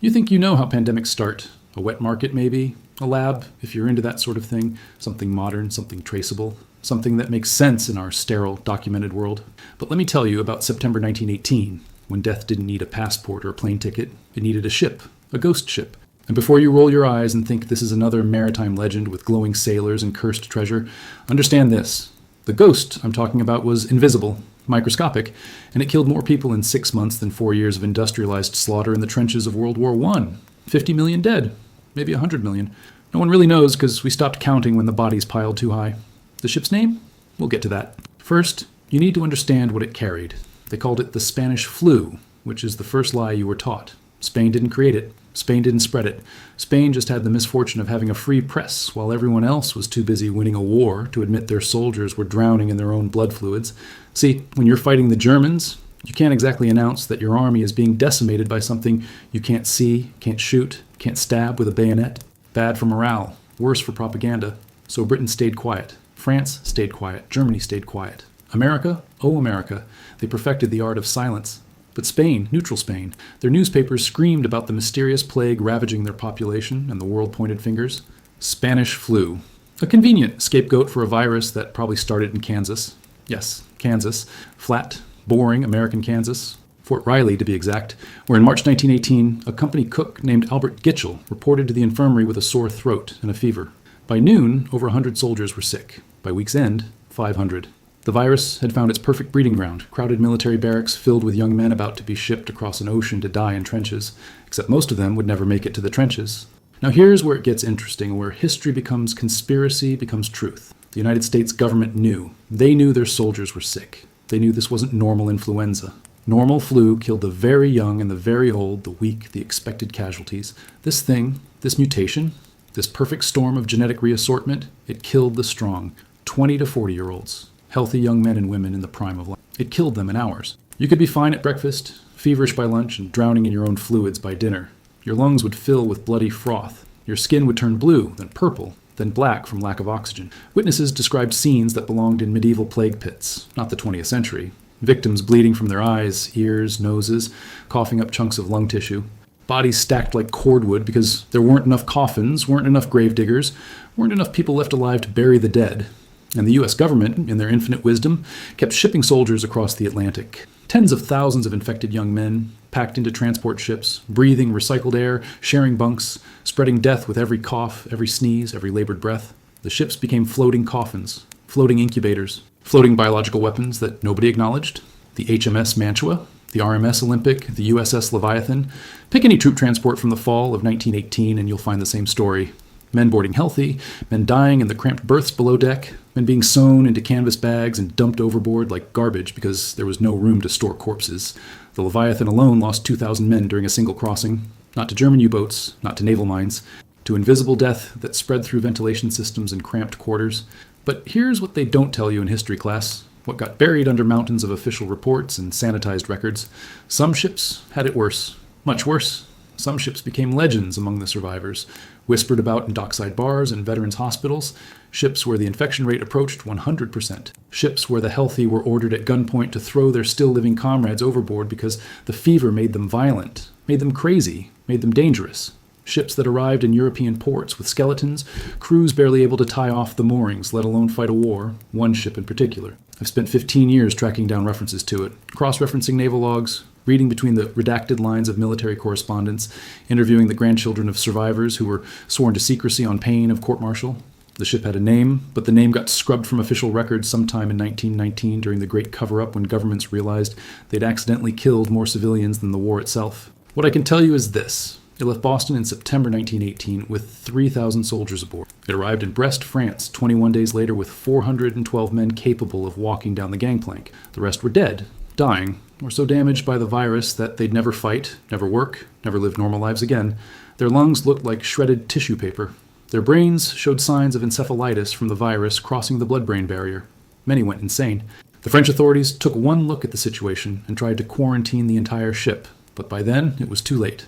You think you know how pandemics start. A wet market, maybe. A lab, if you're into that sort of thing. Something modern, something traceable. Something that makes sense in our sterile, documented world. But let me tell you about September 1918, when death didn't need a passport or a plane ticket. It needed a ship, a ghost ship. And before you roll your eyes and think this is another maritime legend with glowing sailors and cursed treasure, understand this. The ghost I'm talking about was invisible, microscopic, and it killed more people in 6 months than 4 years of industrialized slaughter in the trenches of World War I. 50 million dead, maybe 100 million. No one really knows because we stopped counting when the bodies piled too high. The ship's name? We'll get to that. First, you need to understand what it carried. They called it the Spanish flu, which is the first lie you were taught. Spain didn't create it. Spain didn't spread it. Spain just had the misfortune of having a free press while everyone else was too busy winning a war to admit their soldiers were drowning in their own blood fluids. See, when you're fighting the Germans, you can't exactly announce that your army is being decimated by something you can't see, can't shoot, can't stab with a bayonet. Bad for morale, worse for propaganda. So Britain stayed quiet. France stayed quiet. Germany stayed quiet. America? Oh, America. They perfected the art of silence. But Spain, neutral Spain, their newspapers screamed about the mysterious plague ravaging their population, and the world pointed fingers. Spanish flu. A convenient scapegoat for a virus that probably started in Kansas. Yes, Kansas. Flat, boring American Kansas. Fort Riley, to be exact, where in March 1918, a company cook named Albert Gitchell reported to the infirmary with a sore throat and a fever. By noon, over 100 soldiers were sick. By week's end, 500. The virus had found its perfect breeding ground, crowded military barracks filled with young men about to be shipped across an ocean to die in trenches, except most of them would never make it to the trenches. Now here's where it gets interesting, where history becomes conspiracy, becomes truth. The United States government knew. They knew their soldiers were sick. They knew this wasn't normal influenza. Normal flu killed the very young and the very old, the weak, the expected casualties. This thing, this mutation, this perfect storm of genetic reassortment, it killed the strong, 20 to 40-year-olds. Healthy young men and women in the prime of life. It killed them in hours. You could be fine at breakfast, feverish by lunch, and drowning in your own fluids by dinner. Your lungs would fill with bloody froth. Your skin would turn blue, then purple, then black from lack of oxygen. Witnesses described scenes that belonged in medieval plague pits, not the 20th century. Victims bleeding from their eyes, ears, noses, coughing up chunks of lung tissue. Bodies stacked like cordwood because there weren't enough coffins, weren't enough gravediggers, weren't enough people left alive to bury the dead. And the U.S. government, in their infinite wisdom, kept shipping soldiers across the Atlantic. Tens of thousands of infected young men, packed into transport ships, breathing recycled air, sharing bunks, spreading death with every cough, every sneeze, every labored breath. The ships became floating coffins, floating incubators, floating biological weapons that nobody acknowledged. The HMS Mantua, the RMS Olympic, the USS Leviathan. Pick any troop transport from the fall of 1918 and you'll find the same story. Men boarding healthy, men dying in the cramped berths below deck, men being sewn into canvas bags and dumped overboard like garbage because there was no room to store corpses. The Leviathan alone lost 2,000 men during a single crossing, not to German U-boats, not to naval mines, to invisible death that spread through ventilation systems and cramped quarters. But here's what they don't tell you in history class, what got buried under mountains of official reports and sanitized records. Some ships had it worse, much worse. Some ships became legends among the survivors, whispered about in dockside bars and veterans' hospitals, ships where the infection rate approached 100%, ships where the healthy were ordered at gunpoint to throw their still-living comrades overboard because the fever made them violent, made them crazy, made them dangerous. Ships that arrived in European ports with skeletons, crews barely able to tie off the moorings, let alone fight a war, one ship in particular. I've spent 15 years tracking down references to it, cross-referencing naval logs, reading between the redacted lines of military correspondence, interviewing the grandchildren of survivors who were sworn to secrecy on pain of court-martial. The ship had a name, but the name got scrubbed from official records sometime in 1919 during the Great Cover-Up when governments realized they'd accidentally killed more civilians than the war itself. What I can tell you is this. It left Boston in September 1918 with 3,000 soldiers aboard. It arrived in Brest, France, 21 days later with 412 men capable of walking down the gangplank. The rest were dead, dying, or so damaged by the virus that they'd never fight, never work, never live normal lives again. Their lungs looked like shredded tissue paper. Their brains showed signs of encephalitis from the virus crossing the blood-brain barrier. Many went insane. The French authorities took one look at the situation and tried to quarantine the entire ship, but by then it was too late.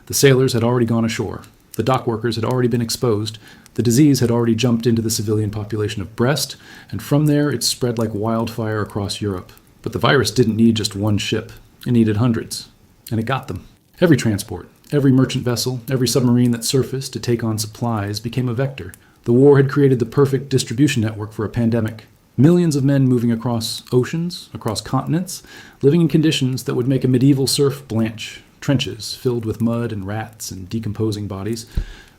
The sailors had already gone ashore. The dock workers had already been exposed. The disease had already jumped into the civilian population of Brest, and from there it spread like wildfire across Europe. But the virus didn't need just one ship. It needed hundreds. And it got them. Every transport, Every merchant vessel, every submarine that surfaced to take on supplies became a vector. The war had created the perfect distribution network for a pandemic. Millions of men moving across oceans, across continents, living in conditions that would make a medieval surf blanch. Trenches filled with mud and rats and decomposing bodies.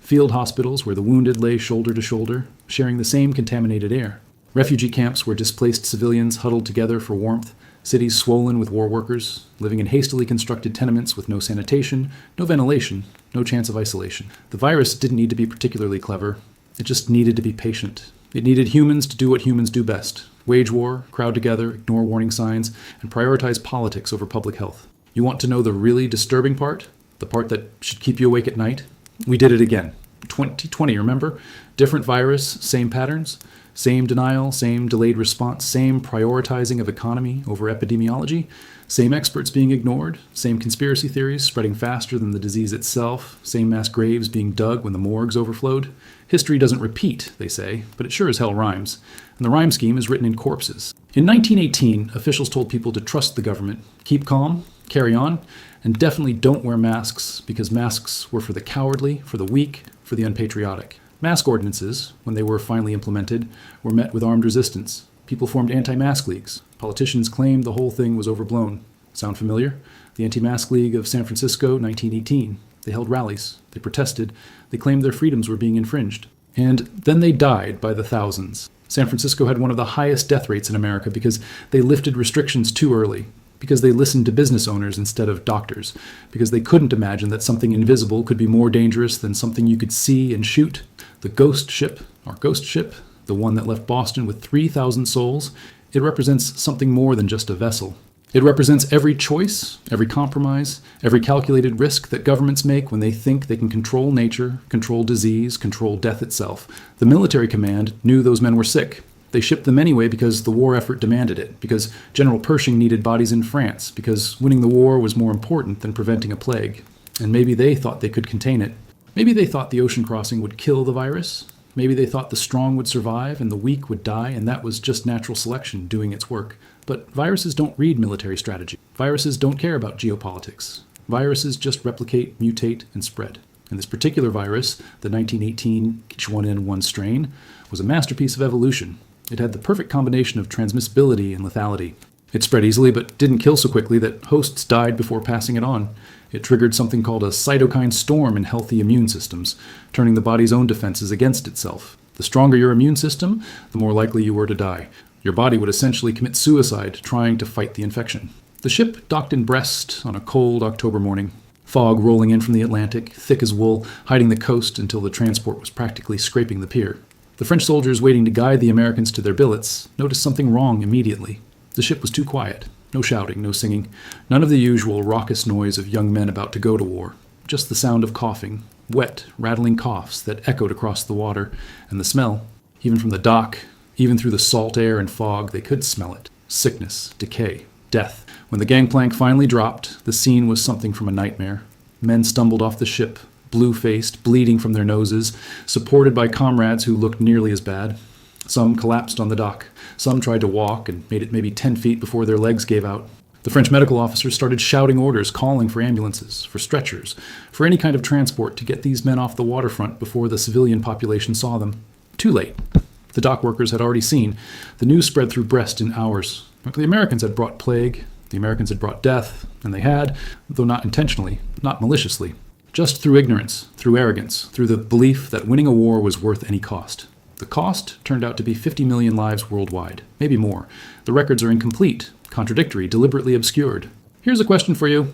Field hospitals where the wounded lay shoulder to shoulder, sharing the same contaminated air. Refugee camps where displaced civilians huddled together for warmth. Cities swollen with war workers, living in hastily constructed tenements with no sanitation, no ventilation, no chance of isolation. The virus didn't need to be particularly clever. It just needed to be patient. It needed humans to do what humans do best. Wage war, crowd together, ignore warning signs, and prioritize politics over public health. You want to know the really disturbing part? The part that should keep you awake at night? We did it again. 2020, remember? Different virus, same patterns, same denial, same delayed response, same prioritizing of economy over epidemiology, same experts being ignored, same conspiracy theories spreading faster than the disease itself, same mass graves being dug when the morgues overflowed. History doesn't repeat, they say, but it sure as hell rhymes. And the rhyme scheme is written in corpses. In 1918, officials told people to trust the government, keep calm, carry on, and definitely don't wear masks because masks were for the cowardly, for the weak, for the unpatriotic. Mask ordinances, when they were finally implemented, were met with armed resistance. People formed anti-mask leagues. Politicians claimed the whole thing was overblown. Sound familiar? The Anti-Mask League of San Francisco, 1918. They held rallies. They protested. They claimed their freedoms were being infringed. And then they died by the thousands. San Francisco had one of the highest death rates in America because they lifted restrictions too early, because they listened to business owners instead of doctors, because they couldn't imagine that something invisible could be more dangerous than something you could see and shoot. The ghost ship, our ghost ship, the one that left Boston with 3,000 souls, it represents something more than just a vessel. It represents every choice, every compromise, every calculated risk that governments make when they think they can control nature, control disease, control death itself. The military command knew those men were sick. They shipped them anyway because the war effort demanded it, because General Pershing needed bodies in France, because winning the war was more important than preventing a plague. And maybe they thought they could contain it. Maybe they thought the ocean crossing would kill the virus. Maybe they thought the strong would survive and the weak would die, and that was just natural selection doing its work. But viruses don't read military strategy. Viruses don't care about geopolitics. Viruses just replicate, mutate, and spread. And this particular virus, the 1918 H1N1 strain, was a masterpiece of evolution. It had the perfect combination of transmissibility and lethality. It spread easily but didn't kill so quickly that hosts died before passing it on. It triggered something called a cytokine storm in healthy immune systems, turning the body's own defenses against itself. The stronger your immune system, the more likely you were to die. Your body would essentially commit suicide trying to fight the infection. The ship docked in Brest on a cold October morning. Fog rolling in from the Atlantic, thick as wool, hiding the coast until the transport was practically scraping the pier. The French soldiers waiting to guide the Americans to their billets noticed something wrong immediately. The ship was too quiet. No shouting, no singing. None of the usual raucous noise of young men about to go to war. Just the sound of coughing, wet, rattling coughs that echoed across the water, and the smell. Even from the dock, even through the salt air and fog, they could smell it. Sickness, decay, death. When the gangplank finally dropped, the scene was something from a nightmare. Men stumbled off the ship, blue-faced, bleeding from their noses, supported by comrades who looked nearly as bad. Some collapsed on the dock. Some tried to walk and made it maybe 10 feet before their legs gave out. The French medical officers started shouting orders, calling for ambulances, for stretchers, for any kind of transport to get these men off the waterfront before the civilian population saw them. Too late. The dock workers had already seen. The news spread through Brest in hours. The Americans had brought plague. The Americans had brought death. And they had, though not intentionally, not maliciously. Just through ignorance, through arrogance, through the belief that winning a war was worth any cost. The cost turned out to be 50 million lives worldwide, maybe more. The records are incomplete, contradictory, deliberately obscured. Here's a question for you.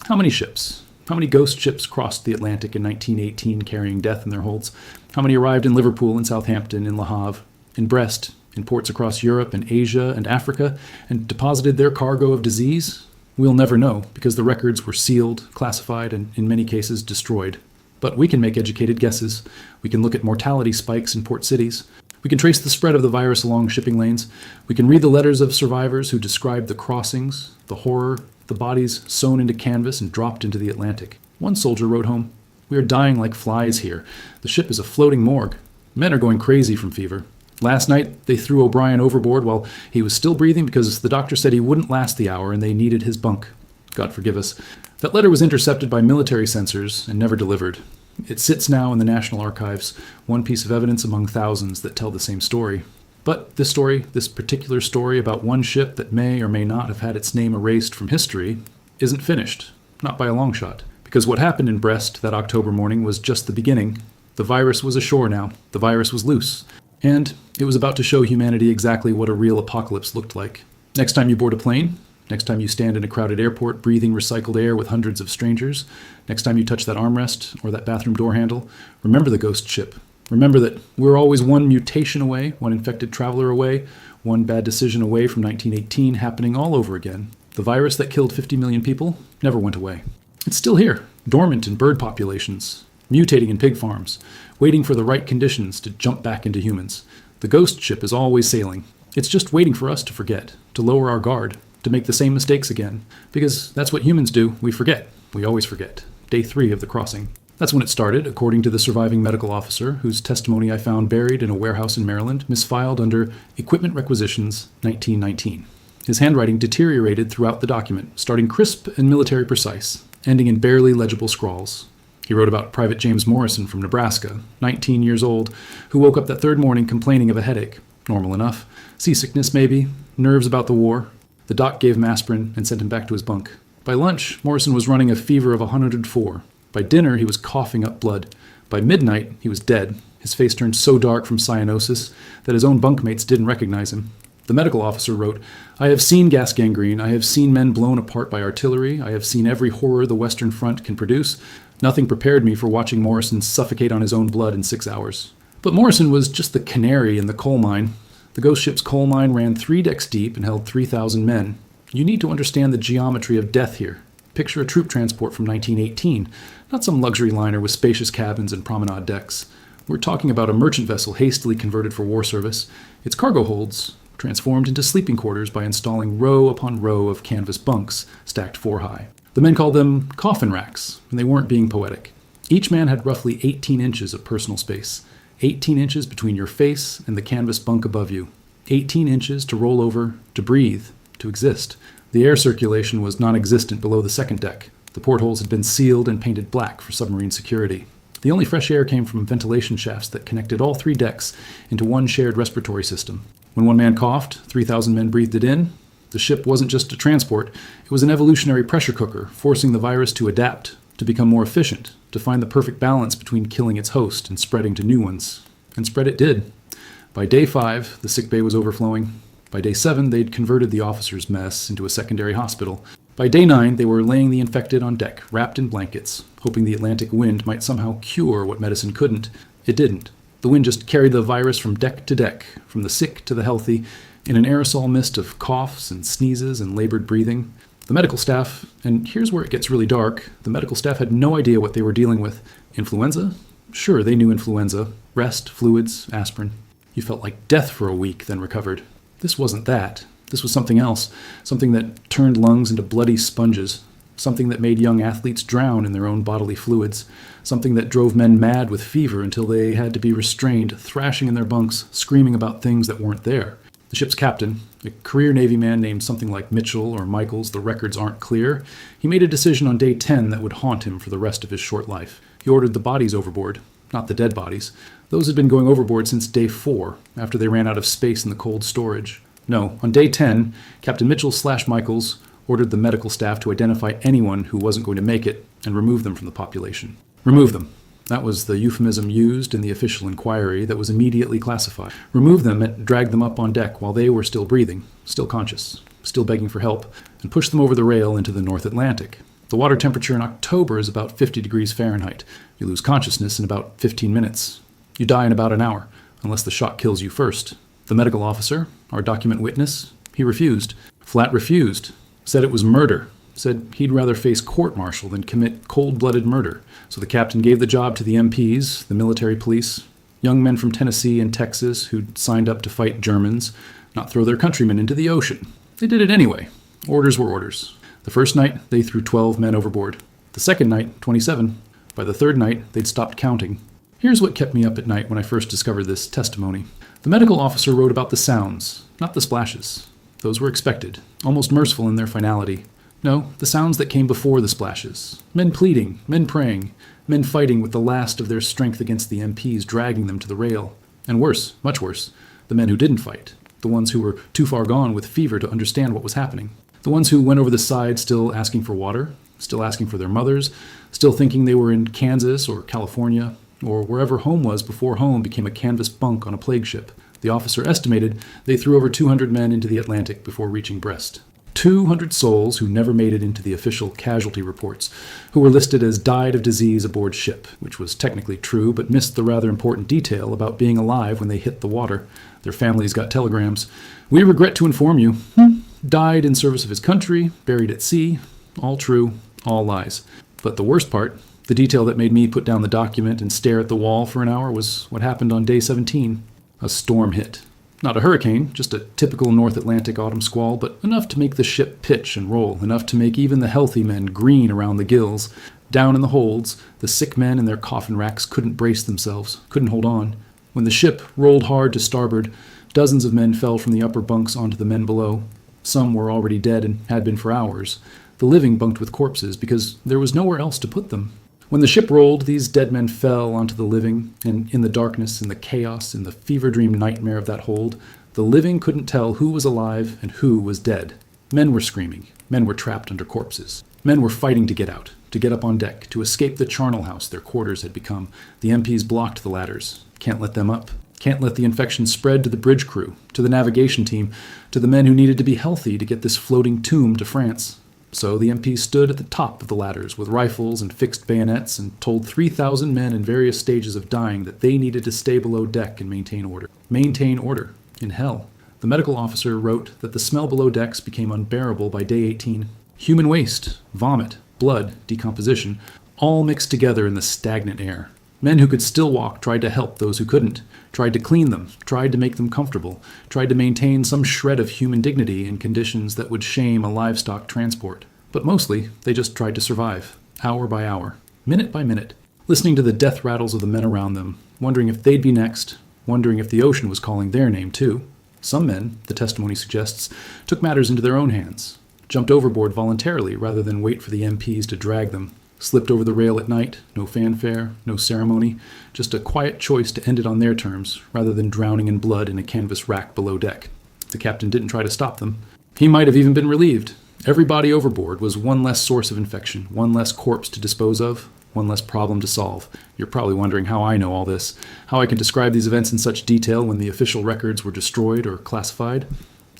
How many ships? How many ghost ships crossed the Atlantic in 1918 carrying death in their holds? How many arrived in Liverpool, in Southampton, in Le Havre, in Brest, in ports across Europe and Asia and Africa, and deposited their cargo of disease? We'll never know, because the records were sealed, classified, and in many cases destroyed. But we can make educated guesses. We can look at mortality spikes in port cities. We can trace the spread of the virus along shipping lanes. We can read the letters of survivors who described the crossings, the horror, the bodies sewn into canvas and dropped into the Atlantic. One soldier wrote home, "We are dying like flies here. The ship is a floating morgue. Men are going crazy from fever. Last night, they threw O'Brien overboard while he was still breathing because the doctor said he wouldn't last the hour and they needed his bunk. God forgive us. That letter was intercepted by military censors and never delivered. It sits now in the National Archives, one piece of evidence among thousands that tell the same story. But this story, this particular story about one ship that may or may not have had its name erased from history, isn't finished. Not by a long shot. Because what happened in Brest that October morning was just the beginning. The virus was ashore now. The virus was loose. And it was about to show humanity exactly what a real apocalypse looked like. Next time you board a plane, next time you stand in a crowded airport breathing recycled air with hundreds of strangers, next time you touch that armrest or that bathroom door handle, remember the ghost ship. Remember that we're always one mutation away, one infected traveler away, one bad decision away from 1918 happening all over again. The virus that killed 50 million people never went away. It's still here, dormant in bird populations, mutating in pig farms, waiting for the right conditions to jump back into humans. The ghost ship is always sailing. It's just waiting for us to forget, to lower our guard, to make the same mistakes again. Because that's what humans do. We forget. We always forget. Day 3 of the crossing. That's when it started, according to the surviving medical officer, whose testimony I found buried in a warehouse in Maryland, misfiled under Equipment Requisitions 1919. His handwriting deteriorated throughout the document, starting crisp and military precise, ending in barely legible scrawls. He wrote about Private James Morrison from Nebraska, 19 years old, who woke up that third morning complaining of a headache. Normal enough. Seasickness, maybe. Nerves about the war. The doc gave him aspirin and sent him back to his bunk. By lunch, Morrison was running a fever of 104. By dinner, he was coughing up blood. By midnight, he was dead. His face turned so dark from cyanosis that his own bunkmates didn't recognize him. The medical officer wrote, "I have seen gas gangrene. I have seen men blown apart by artillery. I have seen every horror the Western Front can produce. Nothing prepared me for watching Morrison suffocate on his own blood in 6 hours." But Morrison was just the canary in the coal mine. The ghost ship's coal mine ran 3 decks deep and held 3,000 men. You need to understand the geometry of death here. Picture a troop transport from 1918, not some luxury liner with spacious cabins and promenade decks. We're talking about a merchant vessel hastily converted for war service. Its cargo holds transformed into sleeping quarters by installing row upon row of canvas bunks, stacked 4 high. The men called them coffin racks, and they weren't being poetic. Each man had roughly 18 inches of personal space. 18 inches between your face and the canvas bunk above you. 18 inches to roll over, to breathe, to exist. The air circulation was non-existent below the second deck. The portholes had been sealed and painted black for submarine security. The only fresh air came from ventilation shafts that connected all 3 decks into one shared respiratory system. When one man coughed, 3,000 men breathed it in. The ship wasn't just a transport, it was an evolutionary pressure cooker, forcing the virus to adapt, to become more efficient, to find the perfect balance between killing its host and spreading to new ones. And spread it did. By day 5, the sickbay was overflowing. By day 7, they'd converted the officers' mess into a secondary hospital. By day 9, they were laying the infected on deck, wrapped in blankets, hoping the Atlantic wind might somehow cure what medicine couldn't. It didn't. The wind just carried the virus from deck to deck, from the sick to the healthy, in an aerosol mist of coughs and sneezes and labored breathing. The medical staff, and here's where it gets really dark, the medical staff had no idea what they were dealing with. Influenza? Sure, they knew influenza. Rest, fluids, aspirin. You felt like death for a week, then recovered. This wasn't that. This was something else, something that turned lungs into bloody sponges, something that made young athletes drown in their own bodily fluids, something that drove men mad with fever until they had to be restrained, thrashing in their bunks, screaming about things that weren't there. The ship's captain, a career Navy man named something like Mitchell or Michaels, the records aren't clear, he made a decision on day 10 that would haunt him for the rest of his short life. He ordered the bodies overboard, not the dead bodies. Those had been going overboard since day 4, after they ran out of space in the cold storage. No, on day 10, Captain Mitchell/Michaels ordered the medical staff to identify anyone who wasn't going to make it and remove them from the population. Remove them. That was the euphemism used in the official inquiry that was immediately classified. Remove them and drag them up on deck while they were still breathing, still conscious, still begging for help, and push them over the rail into the North Atlantic. The water temperature in October is about 50 degrees Fahrenheit. You lose consciousness in about 15 minutes. You die in about an hour, unless the shock kills you first. The medical officer, our document witness, he refused. Flat refused. Said it was murder. Said he'd rather face court-martial than commit cold-blooded murder. So the captain gave the job to the MPs, the military police, young men from Tennessee and Texas who'd signed up to fight Germans, not throw their countrymen into the ocean. They did it anyway. Orders were orders. The first night, they threw 12 men overboard. The second night, 27. By the third night, they'd stopped counting. Here's what kept me up at night when I first discovered this testimony. The medical officer wrote about the sounds, not the splashes. Those were expected, almost merciful in their finality. No, the sounds that came before the splashes. Men pleading, men praying, men fighting with the last of their strength against the MPs dragging them to the rail. And worse, much worse, the men who didn't fight. The ones who were too far gone with fever to understand what was happening. The ones who went over the side still asking for water, still asking for their mothers, still thinking they were in Kansas or California, or wherever home was before home became a canvas bunk on a plague ship. The officer estimated they threw over 200 men into the Atlantic before reaching Brest. 200 souls who never made it into the official casualty reports, who were listed as died of disease aboard ship, which was technically true, but missed the rather important detail about being alive when they hit the water. Their families got telegrams. We regret to inform you, died in service of his country, buried at sea. All true, all lies. But the worst part, the detail that made me put down the document and stare at the wall for an hour, was what happened on day 17. A storm hit. Not a hurricane, just a typical North Atlantic autumn squall, but enough to make the ship pitch and roll, enough to make even the healthy men green around the gills. Down in the holds, the sick men in their coffin racks couldn't brace themselves, couldn't hold on. When the ship rolled hard to starboard, dozens of men fell from the upper bunks onto the men below. Some were already dead and had been for hours. The living bunked with corpses because there was nowhere else to put them. When the ship rolled, these dead men fell onto the living, and in the darkness, in the chaos, in the fever-dream nightmare of that hold, the living couldn't tell who was alive and who was dead. Men were screaming. Men were trapped under corpses. Men were fighting to get out, to get up on deck, to escape the charnel house their quarters had become. The MPs blocked the ladders. Can't let them up. Can't let the infection spread to the bridge crew, to the navigation team, to the men who needed to be healthy to get this floating tomb to France. So the MPs stood at the top of the ladders with rifles and fixed bayonets and told 3,000 men in various stages of dying that they needed to stay below deck and maintain order. Maintain order. In hell. The medical officer wrote that the smell below decks became unbearable by day 18. Human waste, vomit, blood, decomposition, all mixed together in the stagnant air. Men who could still walk tried to help those who couldn't, tried to clean them, tried to make them comfortable, tried to maintain some shred of human dignity in conditions that would shame a livestock transport. But mostly, they just tried to survive, hour by hour, minute by minute, listening to the death rattles of the men around them, wondering if they'd be next, wondering if the ocean was calling their name too. Some men, the testimony suggests, took matters into their own hands, jumped overboard voluntarily rather than wait for the MPs to drag them. Slipped over the rail at night, no fanfare, no ceremony, just a quiet choice to end it on their terms, rather than drowning in blood in a canvas rack below deck. The captain didn't try to stop them. He might have even been relieved. Every body overboard was one less source of infection, one less corpse to dispose of, one less problem to solve. You're probably wondering how I know all this, how I can describe these events in such detail when the official records were destroyed or classified.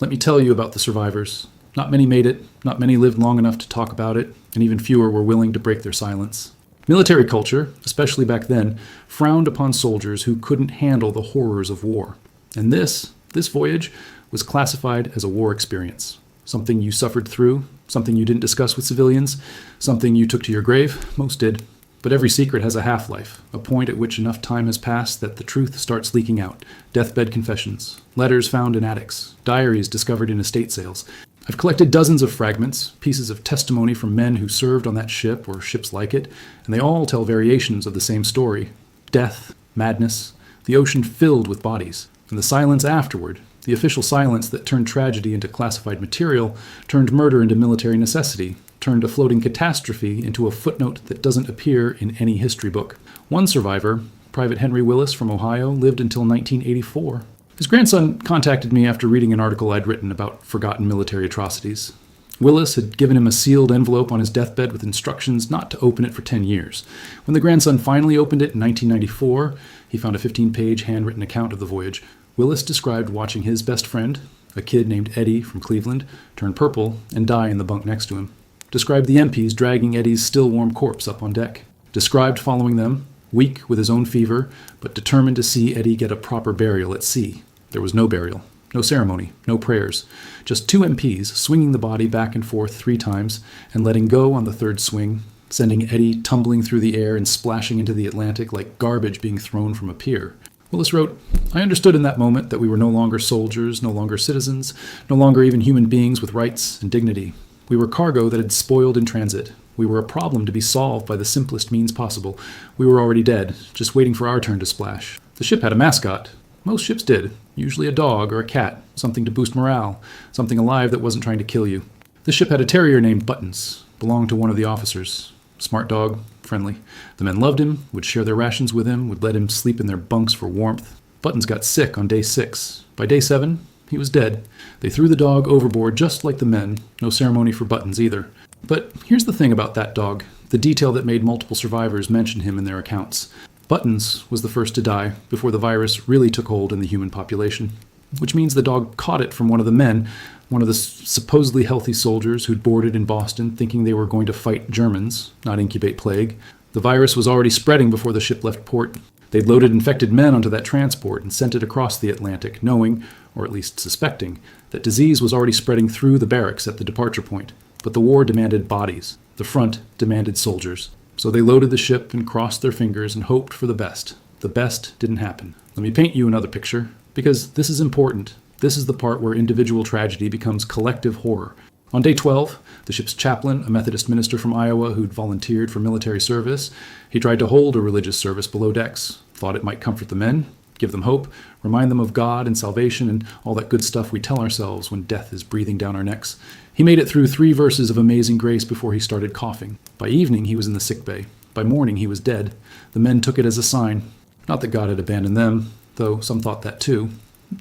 Let me tell you about the survivors. Not many made it, not many lived long enough to talk about it, and even fewer were willing to break their silence. Military culture, especially back then, frowned upon soldiers who couldn't handle the horrors of war. And this voyage, was classified as a war experience. Something you suffered through, something you didn't discuss with civilians, something you took to your grave. Most did. But every secret has a half-life, a point at which enough time has passed that the truth starts leaking out. Deathbed confessions, letters found in attics, diaries discovered in estate sales. I've collected dozens of fragments, pieces of testimony from men who served on that ship or ships like it, and they all tell variations of the same story. Death, madness, the ocean filled with bodies, and the silence afterward, the official silence that turned tragedy into classified material, turned murder into military necessity, turned a floating catastrophe into a footnote that doesn't appear in any history book. One survivor, Private Henry Willis from Ohio, lived until 1984. His grandson contacted me after reading an article I'd written about forgotten military atrocities. Willis had given him a sealed envelope on his deathbed with instructions not to open it for 10 years. When the grandson finally opened it in 1994, he found a 15-page handwritten account of the voyage. Willis described watching his best friend, a kid named Eddie from Cleveland, turn purple and die in the bunk next to him. Described the MPs dragging Eddie's still warm corpse up on deck. Described following them, weak with his own fever, but determined to see Eddie get a proper burial at sea. There was no burial, no ceremony, no prayers. Just two MPs swinging the body back and forth 3 times and letting go on the 3rd swing, sending Eddie tumbling through the air and splashing into the Atlantic like garbage being thrown from a pier. Willis wrote, I understood in that moment that we were no longer soldiers, no longer citizens, no longer even human beings with rights and dignity. We were cargo that had spoiled in transit. We were a problem to be solved by the simplest means possible. We were already dead, just waiting for our turn to splash. The ship had a mascot. Most ships did. Usually a dog or a cat, something to boost morale, something alive that wasn't trying to kill you. The ship had a terrier named Buttons, belonged to one of the officers. Smart dog, friendly. The men loved him, would share their rations with him, would let him sleep in their bunks for warmth. Buttons got sick on day 6. By day 7, he was dead. They threw the dog overboard just like the men. No ceremony for Buttons either. But here's the thing about that dog, the detail that made multiple survivors mention him in their accounts. Buttons was the first to die before the virus really took hold in the human population, which means the dog caught it from one of the men, one of the supposedly healthy soldiers who'd boarded in Boston thinking they were going to fight Germans, not incubate plague. The virus was already spreading before the ship left port. They'd loaded infected men onto that transport and sent it across the Atlantic, knowing, or at least suspecting, that disease was already spreading through the barracks at the departure point. But the war demanded bodies. The front demanded soldiers. So they loaded the ship and crossed their fingers and hoped for the best. The best didn't happen. Let me paint you another picture, because this is important. This is the part where individual tragedy becomes collective horror. On day 12, the ship's chaplain, a Methodist minister from Iowa who'd volunteered for military service, he tried to hold a religious service below decks, thought it might comfort the men, give them hope, remind them of God and salvation and all that good stuff we tell ourselves when death is breathing down our necks. He made it through 3 verses of Amazing Grace before he started coughing. By evening, he was in the sick bay. By morning, he was dead. The men took it as a sign. Not that God had abandoned them, though some thought that too.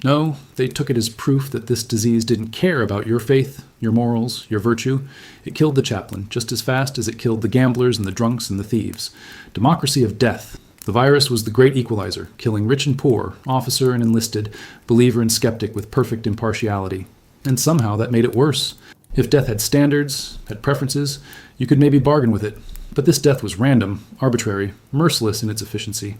No, they took it as proof that this disease didn't care about your faith, your morals, your virtue. It killed the chaplain just as fast as it killed the gamblers and the drunks and the thieves. Democracy of death. The virus was the great equalizer, killing rich and poor, officer and enlisted, believer and skeptic with perfect impartiality. And somehow that made it worse. If death had standards, had preferences, you could maybe bargain with it. But this death was random, arbitrary, merciless in its efficiency.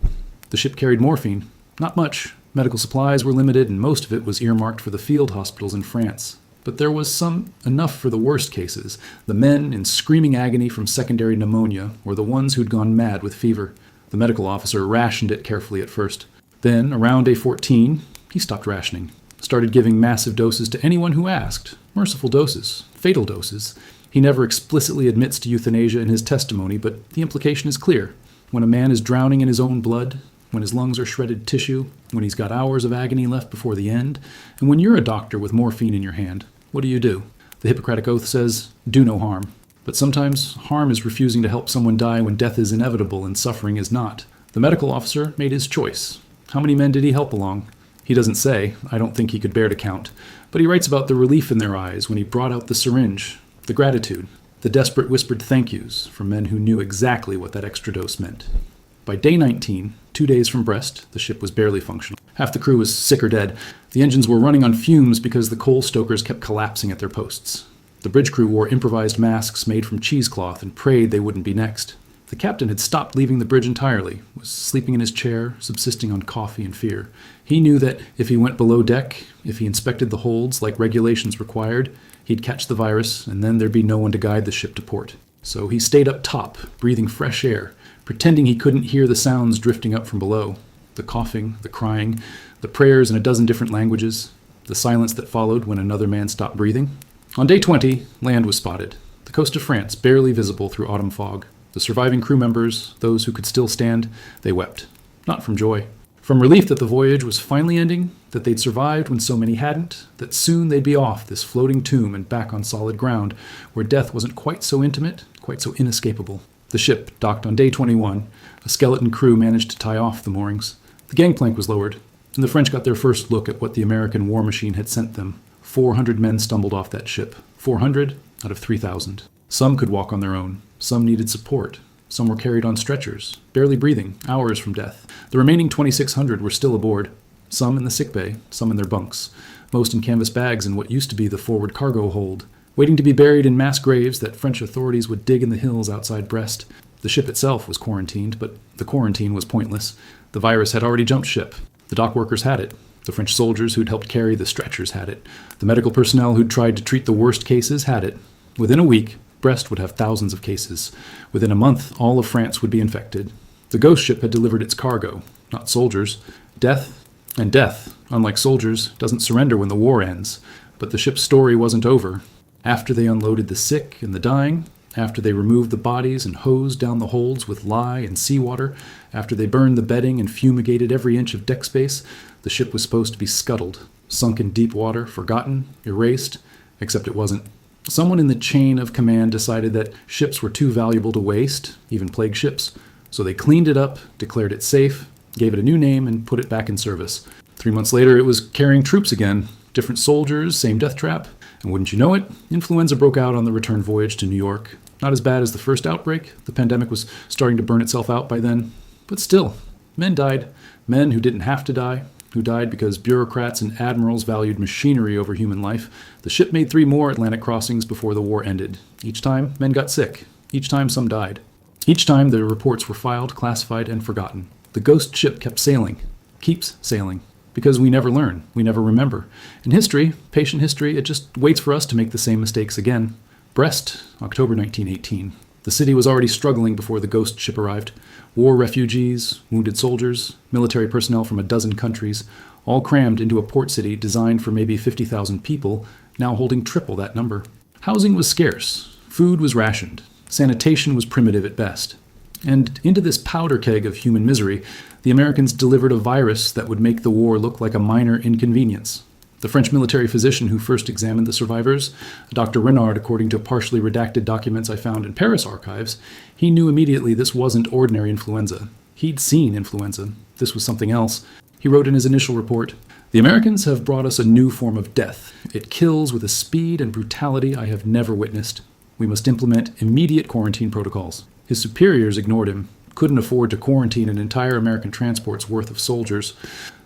The ship carried morphine. Not much. Medical supplies were limited, and most of it was earmarked for the field hospitals in France. But there was enough for the worst cases. The men in screaming agony from secondary pneumonia were the ones who'd gone mad with fever. The medical officer rationed it carefully at first. Then, around day 14, he stopped rationing. Started giving massive doses to anyone who asked. Merciful doses. Fatal doses. He never explicitly admits to euthanasia in his testimony, but the implication is clear. When a man is drowning in his own blood, when his lungs are shredded tissue, when he's got hours of agony left before the end, and when you're a doctor with morphine in your hand, what do? The Hippocratic Oath says, do no harm. But sometimes harm is refusing to help someone die when death is inevitable and suffering is not. The medical officer made his choice. How many men did he help along? He doesn't say. I don't think he could bear to count. But he writes about the relief in their eyes when he brought out the syringe, the gratitude, the desperate whispered thank yous from men who knew exactly what that extra dose meant. By day 19, 2 days from Brest, the ship was barely functional. Half the crew was sick or dead. The engines were running on fumes because the coal stokers kept collapsing at their posts. The bridge crew wore improvised masks made from cheesecloth and prayed they wouldn't be next. The captain had stopped leaving the bridge entirely, was sleeping in his chair, subsisting on coffee and fear. He knew that if he went below deck, if he inspected the holds like regulations required, he'd catch the virus, and then there'd be no one to guide the ship to port. So he stayed up top, breathing fresh air, pretending he couldn't hear the sounds drifting up from below. The coughing, the crying, the prayers in a dozen different languages, the silence that followed when another man stopped breathing. On day 20, land was spotted. The coast of France, barely visible through autumn fog. The surviving crew members, those who could still stand, they wept. Not from joy. From relief that the voyage was finally ending, that they'd survived when so many hadn't, that soon they'd be off this floating tomb and back on solid ground, where death wasn't quite so intimate, quite so inescapable. The ship docked on day 21. A skeleton crew managed to tie off the moorings. The gangplank was lowered, and the French got their first look at what the American war machine had sent them. 400 men stumbled off that ship. 400 out of 3,000. Some could walk on their own. Some needed support. Some were carried on stretchers, barely breathing, hours from death. The remaining 2,600 were still aboard. Some in the sick bay, some in their bunks. Most in canvas bags in what used to be the forward cargo hold, waiting to be buried in mass graves that French authorities would dig in the hills outside Brest. The ship itself was quarantined, but the quarantine was pointless. The virus had already jumped ship. The dock workers had it. The French soldiers who'd helped carry the stretchers had it. The medical personnel who'd tried to treat the worst cases had it. Within a week, Brest would have thousands of cases. Within a month, all of France would be infected. The ghost ship had delivered its cargo, not soldiers. Death, and death, unlike soldiers, doesn't surrender when the war ends. But the ship's story wasn't over. After they unloaded the sick and the dying, after they removed the bodies and hosed down the holds with lye and seawater, after they burned the bedding and fumigated every inch of deck space, the ship was supposed to be scuttled, sunk in deep water, forgotten, erased, except it wasn't. Someone in the chain of command decided that ships were too valuable to waste, even plague ships, so they cleaned it up, declared it safe, gave it a new name, and put it back in service. 3 months later, it was carrying troops again. Different soldiers, same death trap. And wouldn't you know it, influenza broke out on the return voyage to New York. Not as bad as the first outbreak. The pandemic was starting to burn itself out by then. But still, men died. Men who didn't have to die, who died because bureaucrats and admirals valued machinery over human life. The ship made 3 more Atlantic crossings before the war ended. Each time, men got sick. Each time, some died. Each time, their reports were filed, classified, and forgotten. The ghost ship kept sailing. Keeps sailing. Because we never learn. We never remember. In history, patient history, it just waits for us to make the same mistakes again. Brest, October 1918. The city was already struggling before the ghost ship arrived. War refugees, wounded soldiers, military personnel from a dozen countries, all crammed into a port city designed for maybe 50,000 people, now holding triple that number. Housing was scarce. Food was rationed. Sanitation was primitive at best. And into this powder keg of human misery, the Americans delivered a virus that would make the war look like a minor inconvenience. The French military physician who first examined the survivors, Dr. Renard, according to partially redacted documents I found in Paris archives, he knew immediately this wasn't ordinary influenza. He'd seen influenza. This was something else. He wrote in his initial report, "The Americans have brought us a new form of death. It kills with a speed and brutality I have never witnessed. We must implement immediate quarantine protocols." His superiors ignored him, couldn't afford to quarantine an entire American transport's worth of soldiers.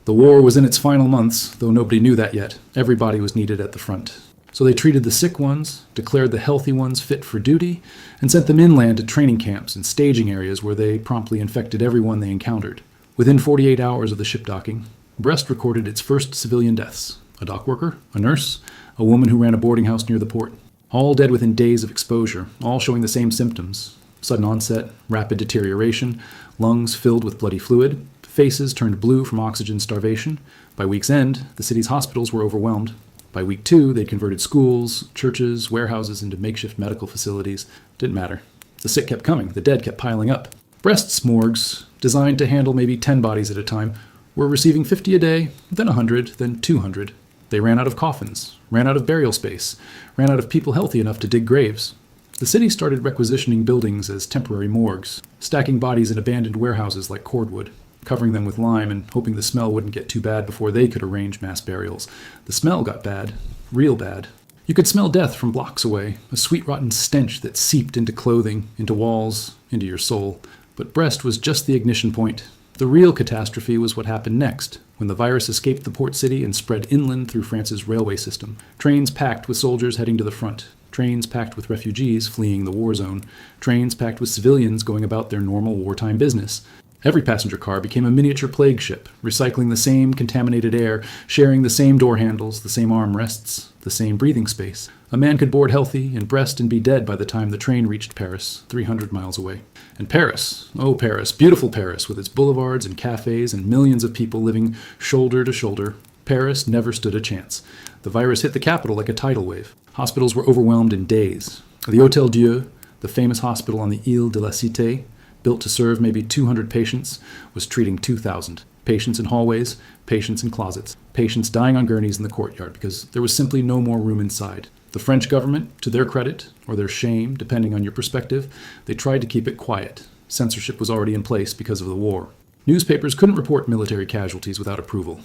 The war was in its final months, though nobody knew that yet. Everybody was needed at the front. So they treated the sick ones, declared the healthy ones fit for duty, and sent them inland to training camps and staging areas where they promptly infected everyone they encountered. Within 48 hours of the ship docking, Brest recorded its first civilian deaths. A dock worker, a nurse, a woman who ran a boarding house near the port. All dead within days of exposure, all showing the same symptoms. Sudden onset, rapid deterioration, lungs filled with bloody fluid, faces turned blue from oxygen starvation. By week's end, the city's hospitals were overwhelmed. By week 2, they'd converted schools, churches, warehouses into makeshift medical facilities. Didn't matter. The sick kept coming. The dead kept piling up. Brest's morgues, designed to handle maybe 10 bodies at a time, were receiving 50 a day, then 100, then 200. They ran out of coffins, ran out of burial space, ran out of people healthy enough to dig graves. The city started requisitioning buildings as temporary morgues, stacking bodies in abandoned warehouses like cordwood, covering them with lime and hoping the smell wouldn't get too bad before they could arrange mass burials. The smell got bad, real bad. You could smell death from blocks away, a sweet rotten stench that seeped into clothing, into walls, into your soul. But Brest was just the ignition point. The real catastrophe was what happened next, when the virus escaped the port city and spread inland through France's railway system. Trains packed with soldiers heading to the front. Trains packed with refugees fleeing the war zone. Trains packed with civilians going about their normal wartime business. Every passenger car became a miniature plague ship, recycling the same contaminated air, sharing the same door handles, the same armrests, the same breathing space. A man could board healthy in Brest and be dead by the time the train reached Paris, 300 miles away. And Paris, oh Paris, beautiful Paris, with its boulevards and cafes and millions of people living shoulder to shoulder. Paris never stood a chance. The virus hit the capital like a tidal wave. Hospitals were overwhelmed in days. The Hôtel Dieu, the famous hospital on the Ile de la Cité, built to serve maybe 200 patients, was treating 2,000. Patients in hallways, patients in closets, patients dying on gurneys in the courtyard because there was simply no more room inside. The French government, to their credit, or their shame, depending on your perspective, they tried to keep it quiet. Censorship was already in place because of the war. Newspapers couldn't report military casualties without approval.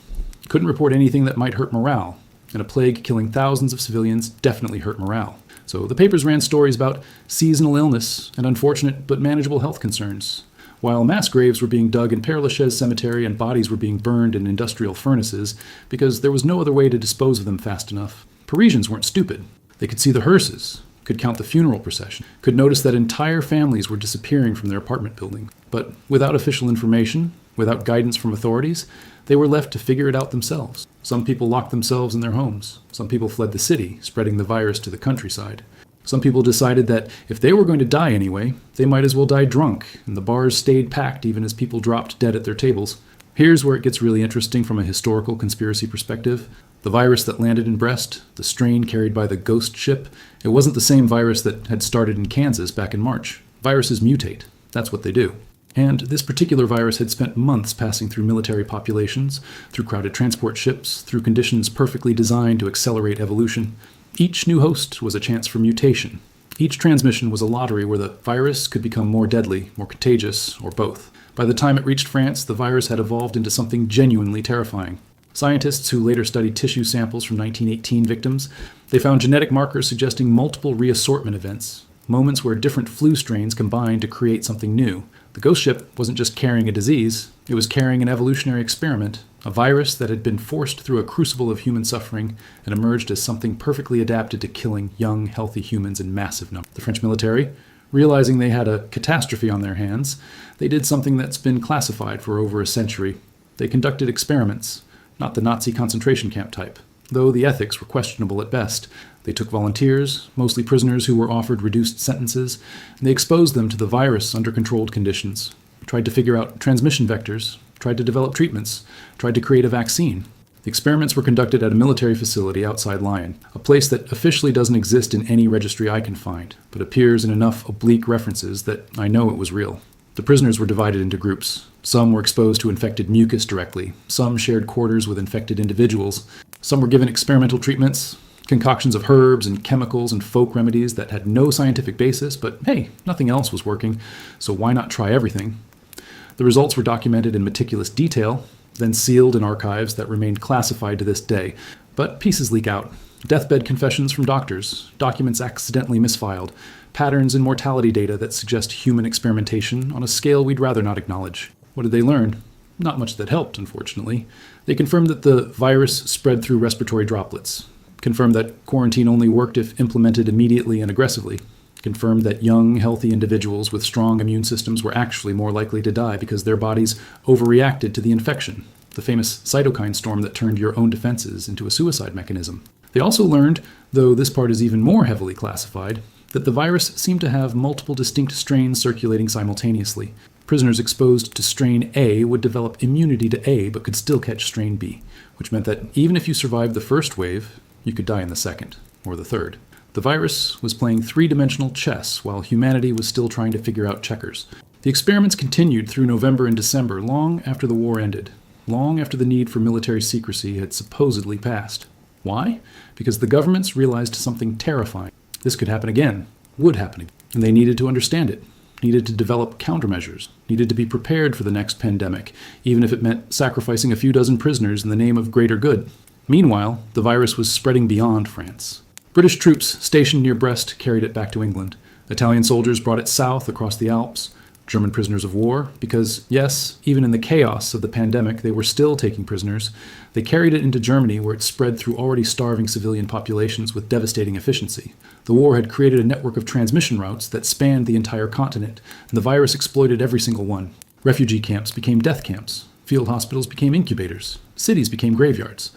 Couldn't report anything that might hurt morale, and a plague killing thousands of civilians definitely hurt morale. So the papers ran stories about seasonal illness and unfortunate but manageable health concerns, while mass graves were being dug in Père Lachaise Cemetery and bodies were being burned in industrial furnaces because there was no other way to dispose of them fast enough. Parisians weren't stupid. They could see the hearses, could count the funeral procession, could notice that entire families were disappearing from their apartment building. But without official information, without guidance from authorities, they were left to figure it out themselves. Some people locked themselves in their homes. Some people fled the city, spreading the virus to the countryside. Some people decided that if they were going to die anyway, they might as well die drunk, and the bars stayed packed even as people dropped dead at their tables. Here's where it gets really interesting from a historical conspiracy perspective. The virus that landed in Brest, the strain carried by the ghost ship, it wasn't the same virus that had started in Kansas back in March. Viruses mutate. That's what they do. And this particular virus had spent months passing through military populations, through crowded transport ships, through conditions perfectly designed to accelerate evolution. Each new host was a chance for mutation. Each transmission was a lottery where the virus could become more deadly, more contagious, or both. By the time it reached France, the virus had evolved into something genuinely terrifying. Scientists who later studied tissue samples from 1918 victims, they found genetic markers suggesting multiple reassortment events, moments where different flu strains combined to create something new. The ghost ship wasn't just carrying a disease, it was carrying an evolutionary experiment, a virus that had been forced through a crucible of human suffering and emerged as something perfectly adapted to killing young, healthy humans in massive numbers. The French military, realizing they had a catastrophe on their hands, they did something that's been classified for over a century. They conducted experiments, not the Nazi concentration camp type, though the ethics were questionable at best. They took volunteers, mostly prisoners who were offered reduced sentences, and they exposed them to the virus under controlled conditions, tried to figure out transmission vectors, tried to develop treatments, tried to create a vaccine. The experiments were conducted at a military facility outside Lyon, a place that officially doesn't exist in any registry I can find, but appears in enough oblique references that I know it was real. The prisoners were divided into groups. Some were exposed to infected mucus directly. Some shared quarters with infected individuals. Some were given experimental treatments, concoctions of herbs and chemicals and folk remedies that had no scientific basis, but hey, nothing else was working, so why not try everything? The results were documented in meticulous detail, then sealed in archives that remained classified to this day. But pieces leak out. Deathbed confessions from doctors, documents accidentally misfiled, patterns in mortality data that suggest human experimentation on a scale we'd rather not acknowledge. What did they learn? Not much that helped, unfortunately. They confirmed that the virus spread through respiratory droplets, confirmed that quarantine only worked if implemented immediately and aggressively, confirmed that young, healthy individuals with strong immune systems were actually more likely to die because their bodies overreacted to the infection, the famous cytokine storm that turned your own defenses into a suicide mechanism. They also learned, though this part is even more heavily classified, that the virus seemed to have multiple distinct strains circulating simultaneously. Prisoners exposed to strain A would develop immunity to A but could still catch strain B, which meant that even if you survived the first wave, you could die in the second, or the third. The virus was playing three-dimensional chess while humanity was still trying to figure out checkers. The experiments continued through November and December, long after the war ended, long after the need for military secrecy had supposedly passed. Why? Because the governments realized something terrifying. This could happen again, would happen again, and they needed to understand it, needed to develop countermeasures, needed to be prepared for the next pandemic, even if it meant sacrificing a few dozen prisoners in the name of greater good. Meanwhile, the virus was spreading beyond France. British troops stationed near Brest carried it back to England. Italian soldiers brought it south across the Alps. German prisoners of war, because, yes, even in the chaos of the pandemic, they were still taking prisoners. They carried it into Germany, where it spread through already starving civilian populations with devastating efficiency. The war had created a network of transmission routes that spanned the entire continent, and the virus exploited every single one. Refugee camps became death camps. Field hospitals became incubators. Cities became graveyards.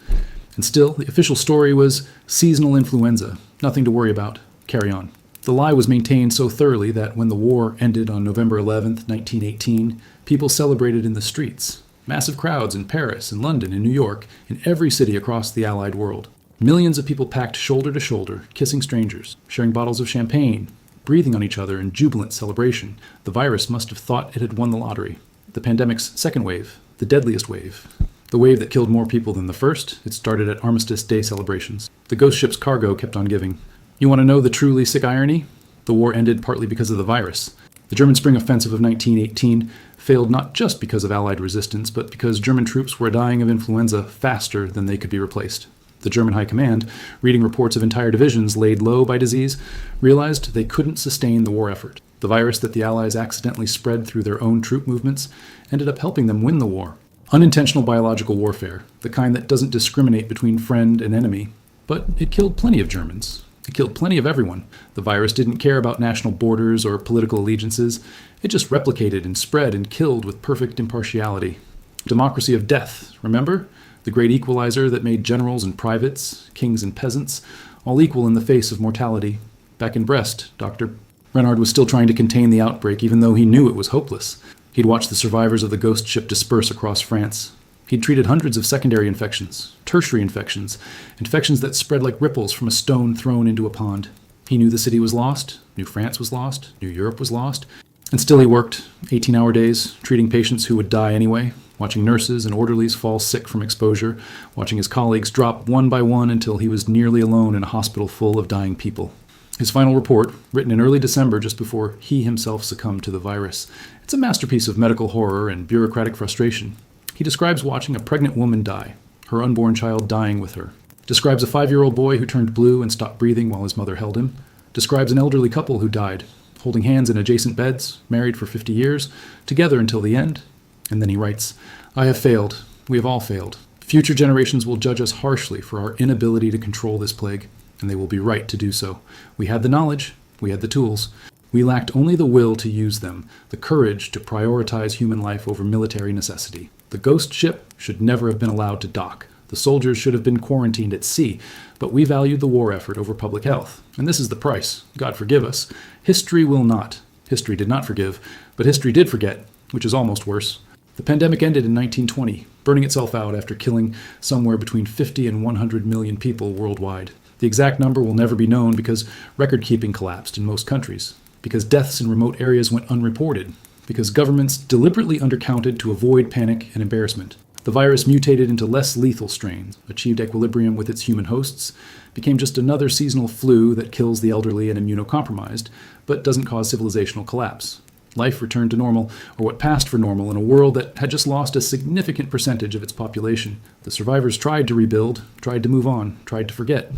And still, the official story was seasonal influenza. Nothing to worry about. Carry on. The lie was maintained so thoroughly that when the war ended on November 11th, 1918, people celebrated in the streets. Massive crowds in Paris, in London, in New York, in every city across the Allied world. Millions of people packed shoulder to shoulder, kissing strangers, sharing bottles of champagne, breathing on each other in jubilant celebration. The virus must have thought it had won the lottery. The pandemic's second wave, the deadliest wave. The wave that killed more people than the first, it started at Armistice Day celebrations. The ghost ship's cargo kept on giving. You want to know the truly sick irony? The war ended partly because of the virus. The German spring offensive of 1918 failed not just because of Allied resistance, but because German troops were dying of influenza faster than they could be replaced. The German High Command, reading reports of entire divisions laid low by disease, realized they couldn't sustain the war effort. The virus that the Allies accidentally spread through their own troop movements ended up helping them win the war. Unintentional biological warfare, the kind that doesn't discriminate between friend and enemy. But it killed plenty of Germans. It killed plenty of everyone. The virus didn't care about national borders or political allegiances. It just replicated and spread and killed with perfect impartiality. Democracy of death, remember? The great equalizer that made generals and privates, kings and peasants, all equal in the face of mortality. Back in Brest, Dr. Renard was still trying to contain the outbreak, even though he knew it was hopeless. He'd watched the survivors of the ghost ship disperse across France. He'd treated hundreds of secondary infections, tertiary infections, infections that spread like ripples from a stone thrown into a pond. He knew the city was lost, knew France was lost, knew Europe was lost, and still he worked 18-hour days, treating patients who would die anyway, watching nurses and orderlies fall sick from exposure, watching his colleagues drop one by one until he was nearly alone in a hospital full of dying people. His final report, written in early December just before he himself succumbed to the virus, it's a masterpiece of medical horror and bureaucratic frustration. He describes watching a pregnant woman die, her unborn child dying with her. Describes a 5-year-old boy who turned blue and stopped breathing while his mother held him. Describes an elderly couple who died, holding hands in adjacent beds, married for 50 years, together until the end. And then he writes, "I have failed. We have all failed. Future generations will judge us harshly for our inability to control this plague, and they will be right to do so. We had the knowledge. We had the tools. We lacked only the will to use them, the courage to prioritize human life over military necessity. The ghost ship should never have been allowed to dock. The soldiers should have been quarantined at sea, but we valued the war effort over public health. And this is the price. God forgive us. History will not. History did not forgive, but history did forget, which is almost worse. The pandemic ended in 1920, burning itself out after killing somewhere between 50 and 100 million people worldwide. The exact number will never be known because record-keeping collapsed in most countries, because deaths in remote areas went unreported, because governments deliberately undercounted to avoid panic and embarrassment. The virus mutated into less lethal strains, achieved equilibrium with its human hosts, became just another seasonal flu that kills the elderly and immunocompromised, but doesn't cause civilizational collapse. Life returned to normal, or what passed for normal, in a world that had just lost a significant percentage of its population. The survivors tried to rebuild, tried to move on, tried to forget,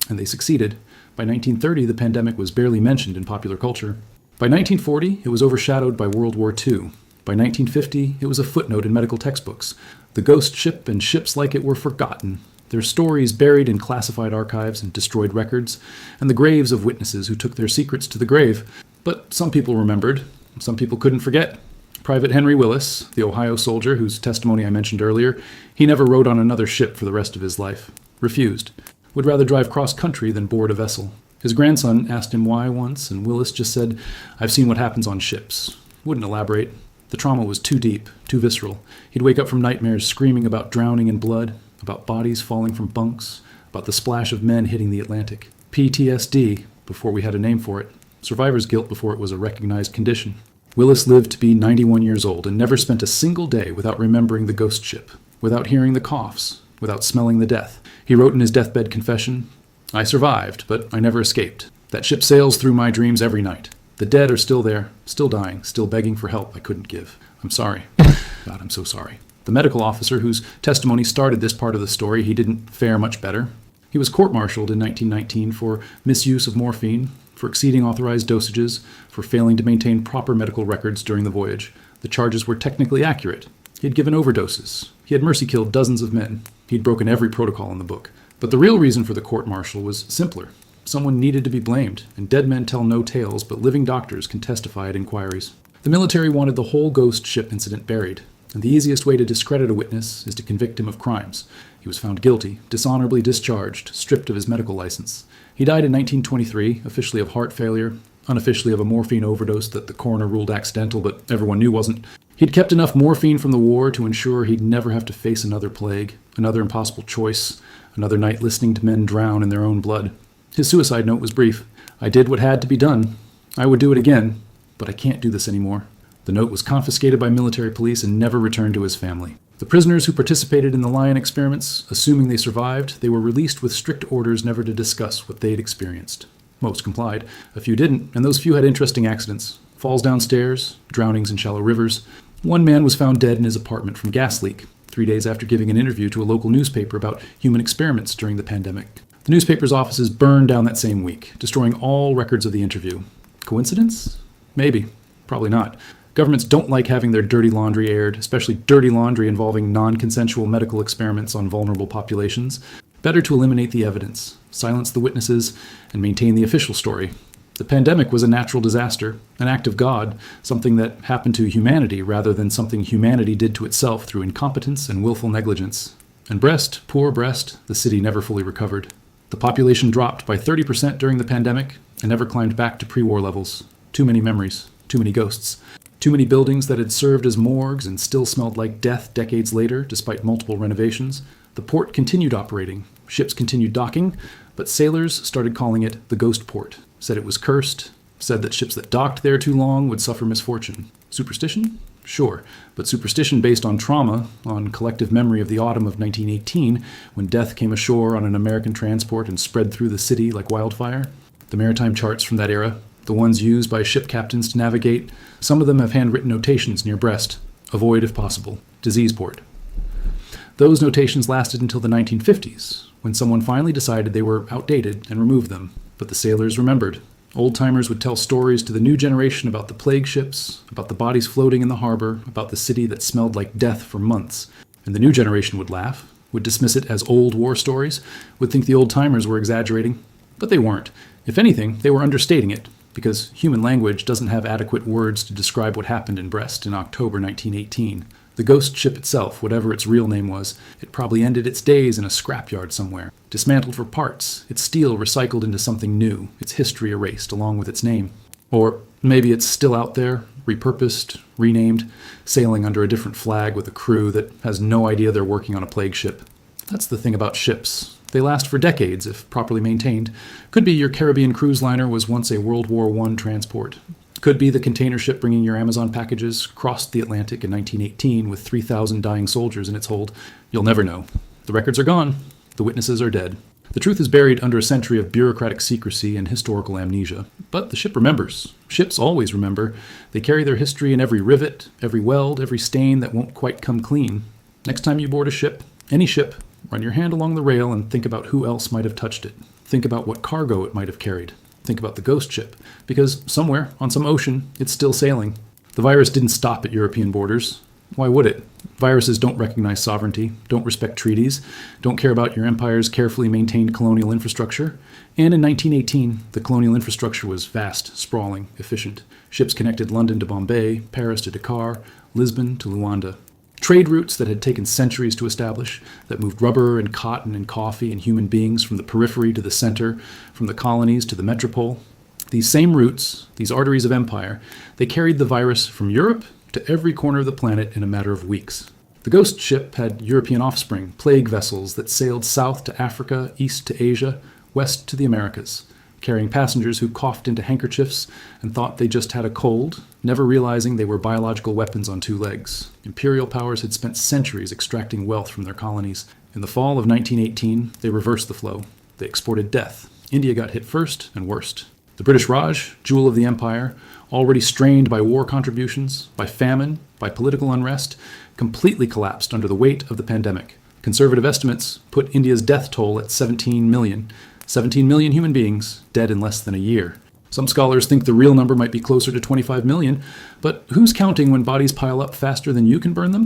and they succeeded. By 1930, the pandemic was barely mentioned in popular culture. By 1940, it was overshadowed by World War II. By 1950, it was a footnote in medical textbooks. The ghost ship and ships like it were forgotten, their stories buried in classified archives and destroyed records, and the graves of witnesses who took their secrets to the grave. But some people remembered, some people couldn't forget. Private Henry Willis, the Ohio soldier whose testimony I mentioned earlier, he never rode on another ship for the rest of his life. Refused. Would rather drive cross-country than board a vessel. His grandson asked him why once, and Willis just said, "I've seen what happens on ships." Wouldn't elaborate. The trauma was too deep, too visceral. He'd wake up from nightmares screaming about drowning in blood, about bodies falling from bunks, about the splash of men hitting the Atlantic. PTSD, before we had a name for it. Survivor's guilt before it was a recognized condition. Willis lived to be 91 years old and never spent a single day without remembering the ghost ship, without hearing the coughs, without smelling the death. He wrote in his deathbed confession, "I survived, but I never escaped. That ship sails through my dreams every night. The dead are still there, still dying, still begging for help I couldn't give. I'm sorry. God, I'm so sorry." The medical officer whose testimony started this part of the story, he didn't fare much better. He was court-martialed in 1919 for misuse of morphine, for exceeding authorized dosages, for failing to maintain proper medical records during the voyage. The charges were technically accurate. He had given overdoses. He had mercy-killed dozens of men. He'd broken every protocol in the book. But the real reason for the court-martial was simpler. Someone needed to be blamed, and dead men tell no tales, but living doctors can testify at inquiries. The military wanted the whole ghost ship incident buried, and the easiest way to discredit a witness is to convict him of crimes. He was found guilty, dishonorably discharged, stripped of his medical license. He died in 1923, officially of heart failure, unofficially of a morphine overdose that the coroner ruled accidental, but everyone knew wasn't. He'd kept enough morphine from the war to ensure he'd never have to face another plague, another impossible choice, another night listening to men drown in their own blood. His suicide note was brief. "I did what had to be done. I would do it again, but I can't do this anymore." The note was confiscated by military police and never returned to his family. The prisoners who participated in the lion experiments, assuming they survived, they were released with strict orders never to discuss what they'd experienced. Most complied. A few didn't, and those few had interesting accidents. Falls downstairs, drownings in shallow rivers. One man was found dead in his apartment from gas leak, 3 days after giving an interview to a local newspaper about human experiments during the pandemic. The newspaper's offices burned down that same week, destroying all records of the interview. Coincidence? Maybe. Probably not. Governments don't like having their dirty laundry aired, especially dirty laundry involving non-consensual medical experiments on vulnerable populations. Better to eliminate the evidence, silence the witnesses, and maintain the official story. The pandemic was a natural disaster, an act of God, something that happened to humanity rather than something humanity did to itself through incompetence and willful negligence. And Brest, poor Brest, the city never fully recovered. The population dropped by 30% during the pandemic and never climbed back to pre-war levels. Too many memories, too many ghosts. Too many buildings that had served as morgues and still smelled like death decades later, despite multiple renovations. The port continued operating. Ships continued docking, but sailors started calling it the ghost port. Said it was cursed. Said that ships that docked there too long would suffer misfortune. Superstition? Sure, but superstition based on trauma, on collective memory of the autumn of 1918, when death came ashore on an American transport and spread through the city like wildfire. The maritime charts from that era, the ones used by ship captains to navigate, some of them have handwritten notations near Brest. Avoid if possible. Disease port. Those notations lasted until the 1950s, when someone finally decided they were outdated and removed them. But the sailors remembered. Old-timers would tell stories to the new generation about the plague ships, about the bodies floating in the harbor, about the city that smelled like death for months. And the new generation would laugh, would dismiss it as old war stories, would think the old-timers were exaggerating. But they weren't. If anything, they were understating it, because human language doesn't have adequate words to describe what happened in Brest in October 1918. The ghost ship itself, whatever its real name was, it probably ended its days in a scrapyard somewhere, dismantled for parts, its steel recycled into something new, its history erased along with its name. Or maybe it's still out there, repurposed, renamed, sailing under a different flag with a crew that has no idea they're working on a plague ship. That's the thing about ships. They last for decades if properly maintained. Could be your Caribbean cruise liner was once a World War I transport. Could be the container ship bringing your Amazon packages crossed the Atlantic in 1918 with 3,000 dying soldiers in its hold. You'll never know. The records are gone. The witnesses are dead. The truth is buried under a century of bureaucratic secrecy and historical amnesia. But the ship remembers. Ships always remember. They carry their history in every rivet, every weld, every stain that won't quite come clean. Next time you board a ship, any ship, run your hand along the rail and think about who else might have touched it. Think about what cargo it might have carried. Think about the ghost ship, because somewhere, on some ocean, it's still sailing. The virus didn't stop at European borders. Why would it? Viruses don't recognize sovereignty, don't respect treaties, don't care about your empire's carefully maintained colonial infrastructure. And in 1918, the colonial infrastructure was vast, sprawling, efficient. Ships connected London to Bombay, Paris to Dakar, Lisbon to Luanda. Trade routes that had taken centuries to establish, that moved rubber and cotton and coffee and human beings from the periphery to the center, from the colonies to the metropole. These same routes, these arteries of empire, they carried the virus from Europe to every corner of the planet in a matter of weeks. The ghost ship had European offspring, plague vessels that sailed south to Africa, east to Asia, west to the Americas, carrying passengers who coughed into handkerchiefs and thought they just had a cold, never realizing they were biological weapons on two legs. Imperial powers had spent centuries extracting wealth from their colonies. In the fall of 1918, they reversed the flow. They exported death. India got hit first and worst. The British Raj, jewel of the empire, already strained by war contributions, by famine, by political unrest, completely collapsed under the weight of the pandemic. Conservative estimates put India's death toll at 17 million. 17 million human beings dead in less than a year. Some scholars think the real number might be closer to 25 million, but who's counting when bodies pile up faster than you can burn them?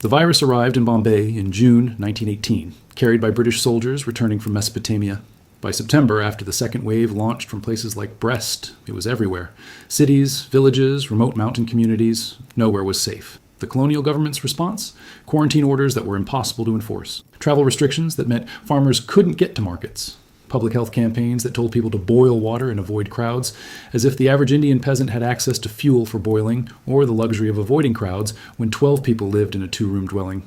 The virus arrived in Bombay in June 1918, carried by British soldiers returning from Mesopotamia. By September, after the second wave launched from places like Brest, it was everywhere. Cities, villages, remote mountain communities, nowhere was safe. The colonial government's response? Quarantine orders that were impossible to enforce. Travel restrictions that meant farmers couldn't get to markets. Public health campaigns that told people to boil water and avoid crowds, as if the average Indian peasant had access to fuel for boiling or the luxury of avoiding crowds when 12 people lived in a two-room dwelling.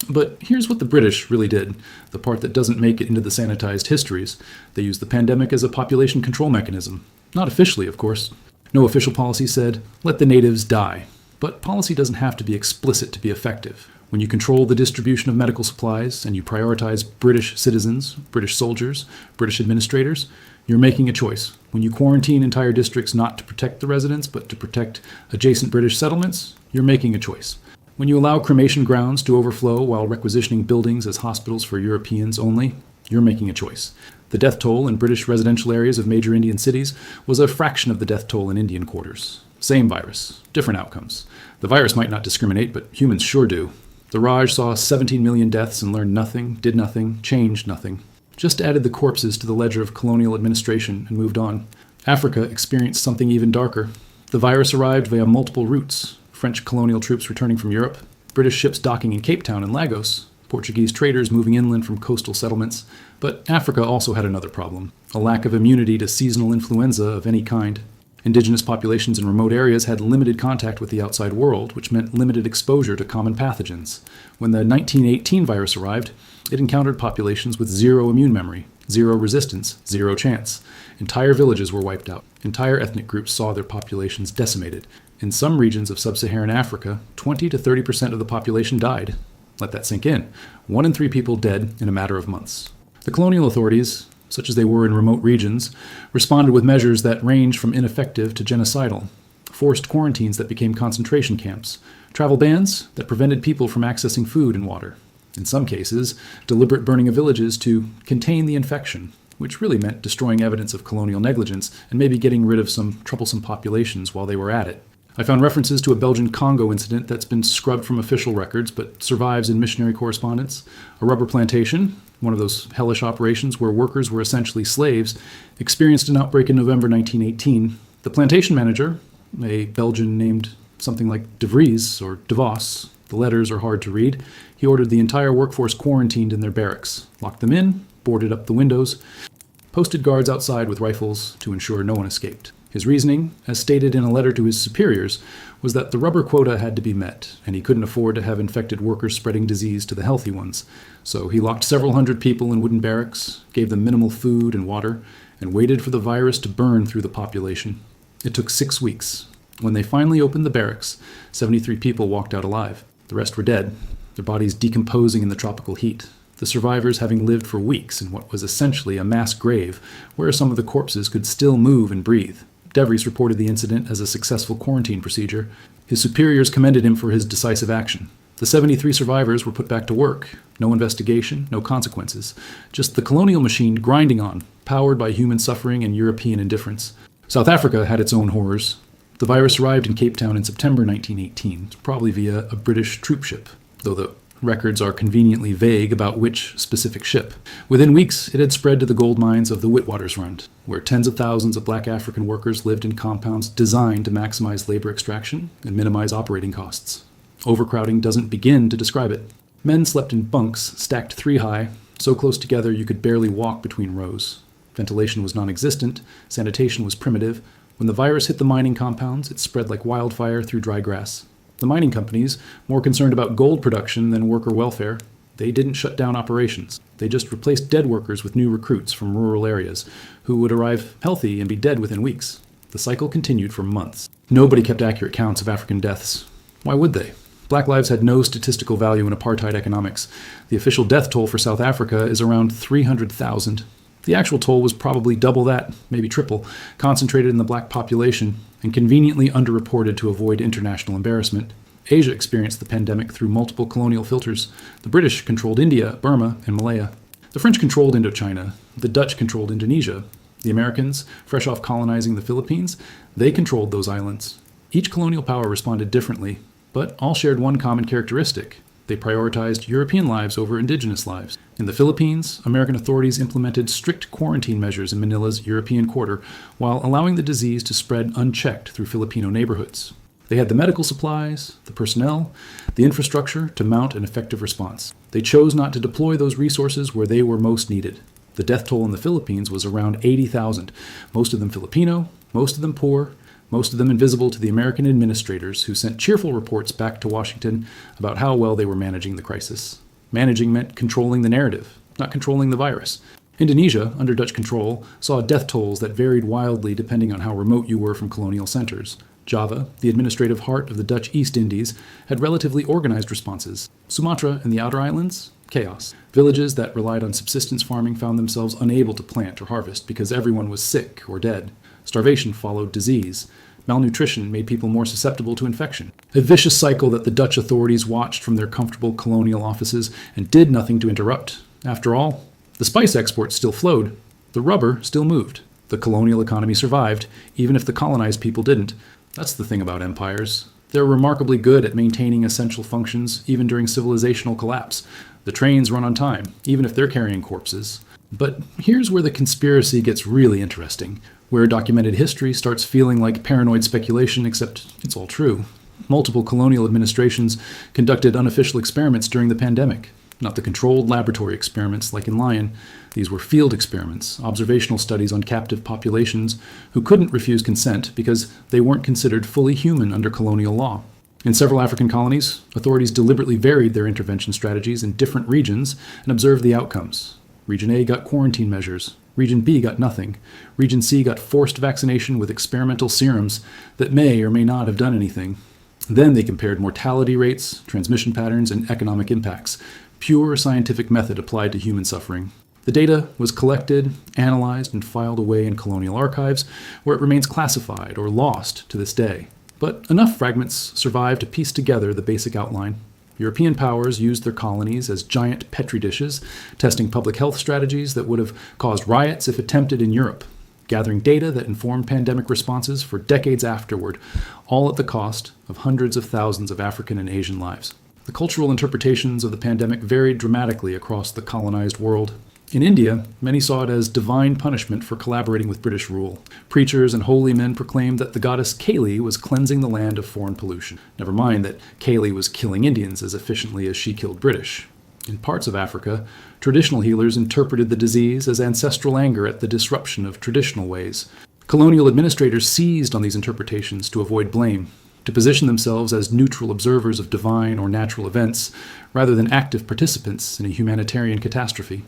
But here's what the British really did, the part that doesn't make it into the sanitized histories. They used the pandemic as a population control mechanism. Not officially, of course. No official policy said, let the natives die. But policy doesn't have to be explicit to be effective. When you control the distribution of medical supplies and you prioritize British citizens, British soldiers, British administrators, you're making a choice. When you quarantine entire districts not to protect the residents but to protect adjacent British settlements, you're making a choice. When you allow cremation grounds to overflow while requisitioning buildings as hospitals for Europeans only, you're making a choice. The death toll in British residential areas of major Indian cities was a fraction of the death toll in Indian quarters. Same virus, different outcomes. The virus might not discriminate, but humans sure do. The Raj saw 17 million deaths and learned nothing, did nothing, changed nothing. Just added the corpses to the ledger of colonial administration and moved on. Africa experienced something even darker. The virus arrived via multiple routes. French colonial troops returning from Europe, British ships docking in Cape Town and Lagos, Portuguese traders moving inland from coastal settlements. But Africa also had another problem, a lack of immunity to seasonal influenza of any kind. Indigenous populations in remote areas had limited contact with the outside world, which meant limited exposure to common pathogens. When the 1918 virus arrived, it encountered populations with zero immune memory, zero resistance, zero chance. Entire villages were wiped out. Entire ethnic groups saw their populations decimated. In some regions of sub-Saharan Africa, 20 to 30% of the population died. Let that sink in. 1 in 3 people dead in a matter of months. The colonial authorities, such as they were in remote regions, responded with measures that ranged from ineffective to genocidal. Forced quarantines that became concentration camps. Travel bans that prevented people from accessing food and water. In some cases, deliberate burning of villages to contain the infection, which really meant destroying evidence of colonial negligence and maybe getting rid of some troublesome populations while they were at it. I found references to a Belgian Congo incident that's been scrubbed from official records but survives in missionary correspondence. A rubber plantation, one of those hellish operations where workers were essentially slaves, experienced an outbreak in November 1918. The plantation manager, a Belgian named something like De Vries or De Vos, the letters are hard to read, he ordered the entire workforce quarantined in their barracks, locked them in, boarded up the windows, posted guards outside with rifles to ensure no one escaped. His reasoning, as stated in a letter to his superiors, was that the rubber quota had to be met, and he couldn't afford to have infected workers spreading disease to the healthy ones. So he locked several hundred people in wooden barracks, gave them minimal food and water, and waited for the virus to burn through the population. It took 6 weeks. When they finally opened the barracks, 73 people walked out alive. The rest were dead, their bodies decomposing in the tropical heat. The survivors having lived for weeks in what was essentially a mass grave, where some of the corpses could still move and breathe. De Vries reported the incident as a successful quarantine procedure. His superiors commended him for his decisive action. The 73 survivors were put back to work. No investigation, no consequences. Just the colonial machine grinding on, powered by human suffering and European indifference. South Africa had its own horrors. The virus arrived in Cape Town in September 1918, probably via a British troop ship, though the records are conveniently vague about which specific ship. Within weeks, it had spread to the gold mines of the Witwatersrand, where tens of thousands of black African workers lived in compounds designed to maximize labor extraction and minimize operating costs. Overcrowding doesn't begin to describe it. Men slept in bunks stacked 3 high, so close together you could barely walk between rows. Ventilation was non-existent, sanitation was primitive. When the virus hit the mining compounds, it spread like wildfire through dry grass. The mining companies, more concerned about gold production than worker welfare, they didn't shut down operations. They just replaced dead workers with new recruits from rural areas who would arrive healthy and be dead within weeks. The cycle continued for months. Nobody kept accurate counts of African deaths. Why would they? Black lives had no statistical value in apartheid economics. The official death toll for South Africa is around 300,000. The actual toll was probably double that, maybe triple, concentrated in the black population and conveniently underreported to avoid international embarrassment. Asia experienced the pandemic through multiple colonial filters. The British controlled India, Burma, and Malaya. The French controlled Indochina. The Dutch controlled Indonesia. The Americans, fresh off colonizing the Philippines, they controlled those islands. Each colonial power responded differently, but all shared one common characteristic. They prioritized European lives over indigenous lives. In the Philippines, American authorities implemented strict quarantine measures in Manila's European quarter while allowing the disease to spread unchecked through Filipino neighborhoods. They had the medical supplies, the personnel, the infrastructure to mount an effective response. They chose not to deploy those resources where they were most needed. The death toll in the Philippines was around 80,000, most of them Filipino, most of them poor, most of them invisible to the American administrators who sent cheerful reports back to Washington about how well they were managing the crisis. Managing meant controlling the narrative, not controlling the virus. Indonesia, under Dutch control, saw death tolls that varied wildly depending on how remote you were from colonial centers. Java, the administrative heart of the Dutch East Indies, had relatively organized responses. Sumatra and the outer islands? Chaos. Villages that relied on subsistence farming found themselves unable to plant or harvest because everyone was sick or dead. Starvation followed disease. Malnutrition made people more susceptible to infection. A vicious cycle that the Dutch authorities watched from their comfortable colonial offices and did nothing to interrupt. After all, the spice exports still flowed. The rubber still moved. The colonial economy survived, even if the colonized people didn't. That's the thing about empires. They're remarkably good at maintaining essential functions even during civilizational collapse. The trains run on time, even if they're carrying corpses. But here's where the conspiracy gets really interesting, where documented history starts feeling like paranoid speculation, except it's all true. Multiple colonial administrations conducted unofficial experiments during the pandemic. Not the controlled laboratory experiments like in Lyon. These were field experiments, observational studies on captive populations who couldn't refuse consent because they weren't considered fully human under colonial law. In several African colonies, authorities deliberately varied their intervention strategies in different regions and observed the outcomes. Region A got quarantine measures. Region B got nothing. Region C got forced vaccination with experimental serums that may or may not have done anything. Then they compared mortality rates, transmission patterns, and economic impacts. Pure scientific method applied to human suffering. The data was collected, analyzed, and filed away in colonial archives, where it remains classified or lost to this day. But enough fragments survive to piece together the basic outline. European powers used their colonies as giant petri dishes, testing public health strategies that would have caused riots if attempted in Europe, gathering data that informed pandemic responses for decades afterward, all at the cost of hundreds of thousands of African and Asian lives. The cultural interpretations of the pandemic varied dramatically across the colonized world. In India, many saw it as divine punishment for collaborating with British rule. Preachers and holy men proclaimed that the goddess Kali was cleansing the land of foreign pollution. Never mind that Kali was killing Indians as efficiently as she killed British. In parts of Africa, traditional healers interpreted the disease as ancestral anger at the disruption of traditional ways. Colonial administrators seized on these interpretations to avoid blame, to position themselves as neutral observers of divine or natural events, rather than active participants in a humanitarian catastrophe.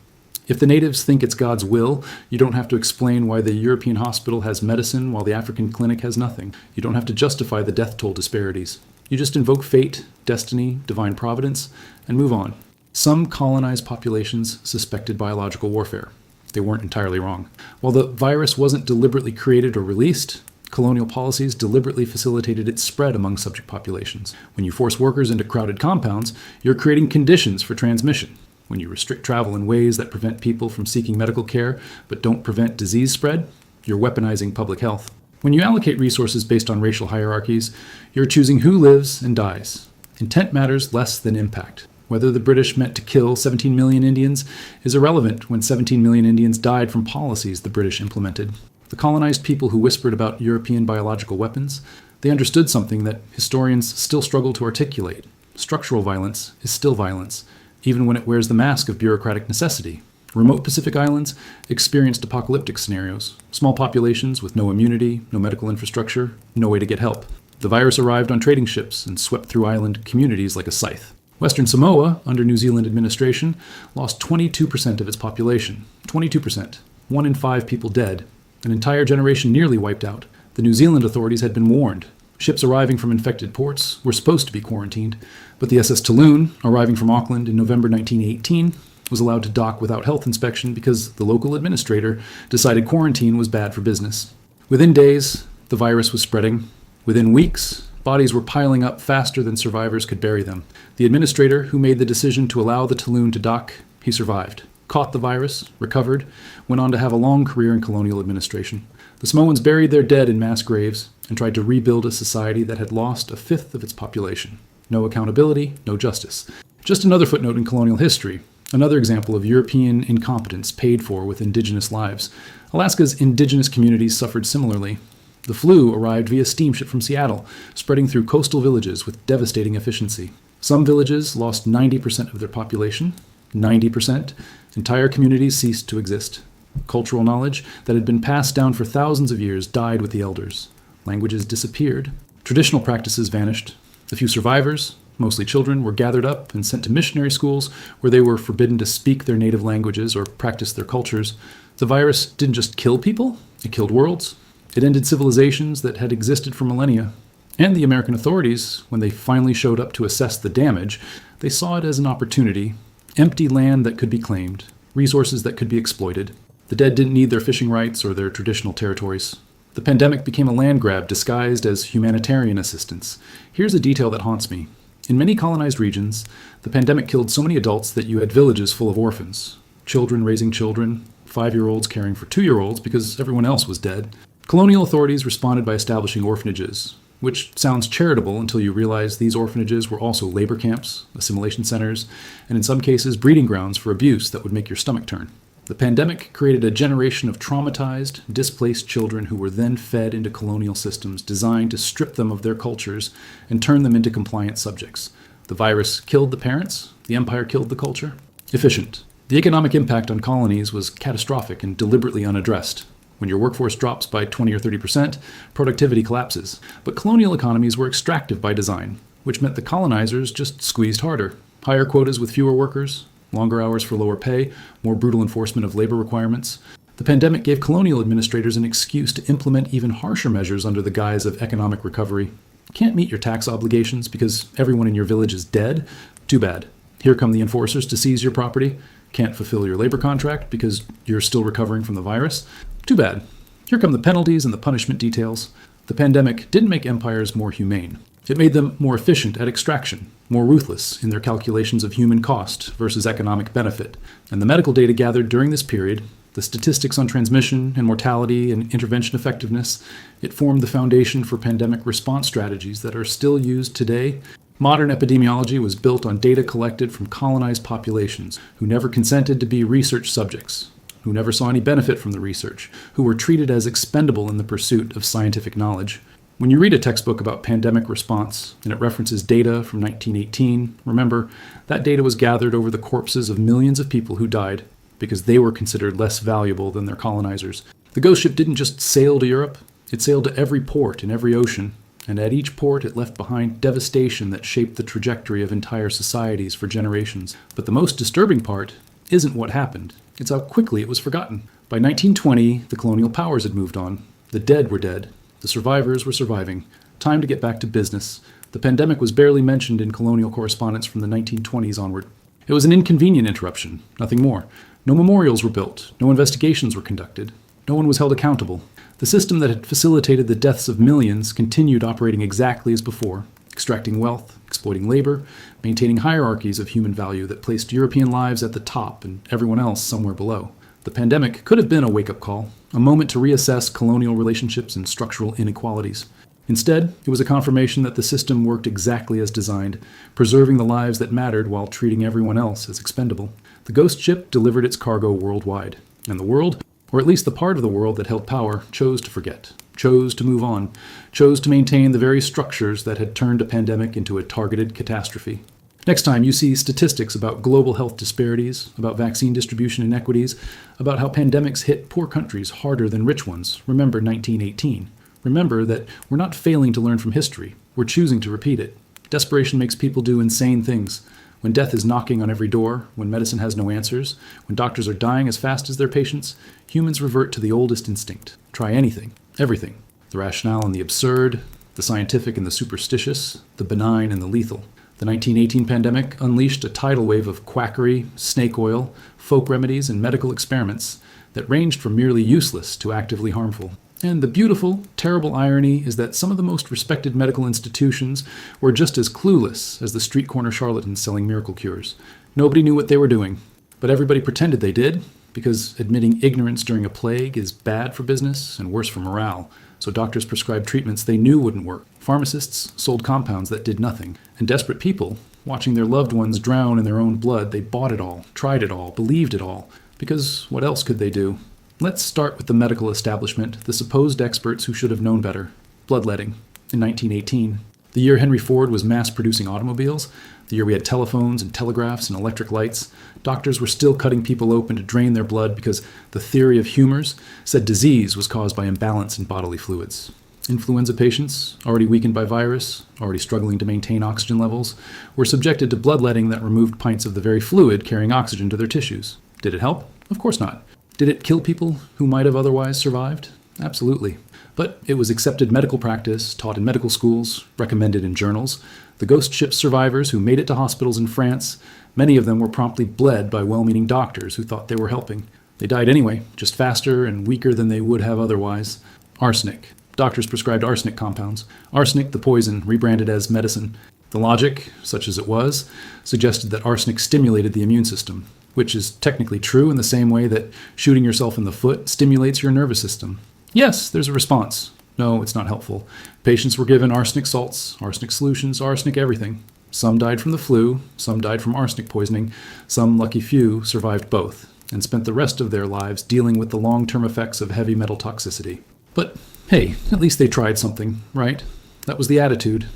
If the natives think it's God's will, you don't have to explain why the European hospital has medicine while the African clinic has nothing. You don't have to justify the death toll disparities. You just invoke fate, destiny, divine providence, and move on. Some colonized populations suspected biological warfare. They weren't entirely wrong. While the virus wasn't deliberately created or released, colonial policies deliberately facilitated its spread among subject populations. When you force workers into crowded compounds, you're creating conditions for transmission. When you restrict travel in ways that prevent people from seeking medical care but don't prevent disease spread, you're weaponizing public health. When you allocate resources based on racial hierarchies, you're choosing who lives and dies. Intent matters less than impact. Whether the British meant to kill 17 million Indians is irrelevant when 17 million Indians died from policies the British implemented. The colonized people who whispered about European biological weapons, they understood something that historians still struggle to articulate. Structural violence is still violence, even when it wears the mask of bureaucratic necessity. Remote Pacific Islands experienced apocalyptic scenarios, small populations with no immunity, no medical infrastructure, no way to get help. The virus arrived on trading ships and swept through island communities like a scythe. Western Samoa, under New Zealand administration, lost 22% of its population. 22%. 1 in 5 people dead. An entire generation nearly wiped out. The New Zealand authorities had been warned. Ships arriving from infected ports were supposed to be quarantined, but the SS Toulon, arriving from Auckland in November 1918, was allowed to dock without health inspection because the local administrator decided quarantine was bad for business. Within days, the virus was spreading. Within weeks, bodies were piling up faster than survivors could bury them. The administrator who made the decision to allow the Toulon to dock, he survived, caught the virus, recovered, went on to have a long career in colonial administration. The Samoans buried their dead in mass graves and tried to rebuild a society that had lost a fifth of its population. No accountability, no justice. Just another footnote in colonial history. Another example of European incompetence paid for with indigenous lives. Alaska's indigenous communities suffered similarly. The flu arrived via steamship from Seattle, spreading through coastal villages with devastating efficiency. Some villages lost 90% of their population. 90%. Entire communities ceased to exist. Cultural knowledge that had been passed down for thousands of years died with the elders. Languages disappeared. Traditional practices vanished. The few survivors, mostly children, were gathered up and sent to missionary schools where they were forbidden to speak their native languages or practice their cultures. The virus didn't just kill people, it killed worlds. It ended civilizations that had existed for millennia. And the American authorities, when they finally showed up to assess the damage, they saw it as an opportunity. Empty land that could be claimed, resources that could be exploited. The dead didn't need their fishing rights or their traditional territories. The pandemic became a land grab disguised as humanitarian assistance. Here's a detail that haunts me. In many colonized regions, the pandemic killed so many adults that you had villages full of orphans. Children raising children, 5-year-olds caring for 2-year-olds because everyone else was dead. Colonial authorities responded by establishing orphanages, which sounds charitable until you realize these orphanages were also labor camps, assimilation centers, and in some cases breeding grounds for abuse that would make your stomach turn. The pandemic created a generation of traumatized, displaced children who were then fed into colonial systems designed to strip them of their cultures and turn them into compliant subjects. The virus killed the parents, the empire killed the culture. Efficient. The economic impact on colonies was catastrophic and deliberately unaddressed. When your workforce drops by 20 or 30%, productivity collapses. But colonial economies were extractive by design, which meant the colonizers just squeezed harder. Higher quotas with fewer workers, longer hours for lower pay, more brutal enforcement of labor requirements. The pandemic gave colonial administrators an excuse to implement even harsher measures under the guise of economic recovery. Can't meet your tax obligations because everyone in your village is dead? Too bad. Here come the enforcers to seize your property. Can't fulfill your labor contract because you're still recovering from the virus? Too bad. Here come the penalties and the punishment details. The pandemic didn't make empires more humane. It made them more efficient at extraction, more ruthless in their calculations of human cost versus economic benefit. And the medical data gathered during this period, the statistics on transmission and mortality and intervention effectiveness, it formed the foundation for pandemic response strategies that are still used today. Modern epidemiology was built on data collected from colonized populations who never consented to be research subjects, who never saw any benefit from the research, who were treated as expendable in the pursuit of scientific knowledge. When you read a textbook about pandemic response and it references data from 1918, remember, that data was gathered over the corpses of millions of people who died because they were considered less valuable than their colonizers. The ghost ship didn't just sail to Europe, it sailed to every port and every ocean, and at each port it left behind devastation that shaped the trajectory of entire societies for generations. But the most disturbing part isn't what happened, it's how quickly it was forgotten. By 1920, the colonial powers had moved on. The dead were dead. The survivors were surviving. Time to get back to business. The pandemic was barely mentioned in colonial correspondence from the 1920s onward. It was an inconvenient interruption, nothing more. No memorials were built. No investigations were conducted. No one was held accountable. The system that had facilitated the deaths of millions continued operating exactly as before, extracting wealth, exploiting labor, maintaining hierarchies of human value that placed European lives at the top and everyone else somewhere below. The pandemic could have been a wake-up call, a moment to reassess colonial relationships and structural inequalities. Instead, it was a confirmation that the system worked exactly as designed, preserving the lives that mattered while treating everyone else as expendable. The ghost ship delivered its cargo worldwide, and the world, or at least the part of the world that held power, chose to forget, chose to move on, chose to maintain the very structures that had turned a pandemic into a targeted catastrophe. Next time you see statistics about global health disparities, about vaccine distribution inequities, about how pandemics hit poor countries harder than rich ones, remember 1918. Remember that we're not failing to learn from history, we're choosing to repeat it. Desperation makes people do insane things. When death is knocking on every door, when medicine has no answers, when doctors are dying as fast as their patients, humans revert to the oldest instinct. Try anything, everything. The rationale and the absurd, the scientific and the superstitious, the benign and the lethal. The 1918 pandemic unleashed a tidal wave of quackery, snake oil, folk remedies, and medical experiments that ranged from merely useless to actively harmful. And the beautiful, terrible irony is that some of the most respected medical institutions were just as clueless as the street corner charlatans selling miracle cures. Nobody knew what they were doing, but everybody pretended they did, because admitting ignorance during a plague is bad for business and worse for morale. So doctors prescribed treatments they knew wouldn't work. Pharmacists sold compounds that did nothing. And desperate people, watching their loved ones drown in their own blood, they bought it all, tried it all, believed it all. Because what else could they do? Let's start with the medical establishment, the supposed experts who should have known better. Bloodletting. In 1918, the year Henry Ford was mass-producing automobiles, the year we had telephones and telegraphs and electric lights, doctors were still cutting people open to drain their blood because the theory of humors said disease was caused by imbalance in bodily fluids. Influenza patients, already weakened by virus, already struggling to maintain oxygen levels, were subjected to bloodletting that removed pints of the very fluid carrying oxygen to their tissues. Did it help? Of course not. Did it kill people who might have otherwise survived? Absolutely. But it was accepted medical practice, taught in medical schools, recommended in journals. The ghost ship survivors who made it to hospitals in France, many of them were promptly bled by well-meaning doctors who thought they were helping. They died anyway, just faster and weaker than they would have otherwise. Arsenic. Doctors prescribed arsenic compounds. Arsenic, the poison, rebranded as medicine. The logic, such as it was, suggested that arsenic stimulated the immune system, which is technically true in the same way that shooting yourself in the foot stimulates your nervous system. Yes, there's a response. No, it's not helpful. Patients were given arsenic salts, arsenic solutions, arsenic everything. Some died from the flu, some died from arsenic poisoning, some lucky few survived both, and spent the rest of their lives dealing with the long-term effects of heavy metal toxicity. But hey, at least they tried something, right? That was the attitude.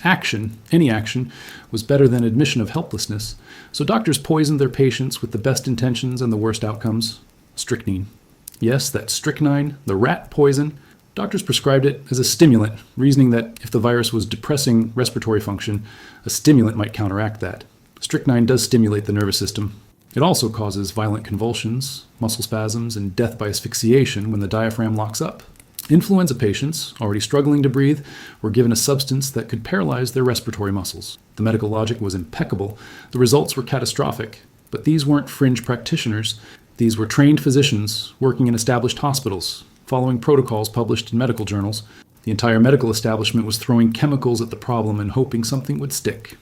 Action, any action, was better than admission of helplessness, so doctors poisoned their patients with the best intentions and the worst outcomes. Strychnine. Yes, that strychnine, the rat poison. Doctors prescribed it as a stimulant, reasoning that if the virus was depressing respiratory function, a stimulant might counteract that. Strychnine does stimulate the nervous system. It also causes violent convulsions, muscle spasms, and death by asphyxiation when the diaphragm locks up. Influenza patients, already struggling to breathe, were given a substance that could paralyze their respiratory muscles. The medical logic was impeccable. The results were catastrophic. But these weren't fringe practitioners. These were trained physicians working in established hospitals, following protocols published in medical journals. The entire medical establishment was throwing chemicals at the problem and hoping something would stick.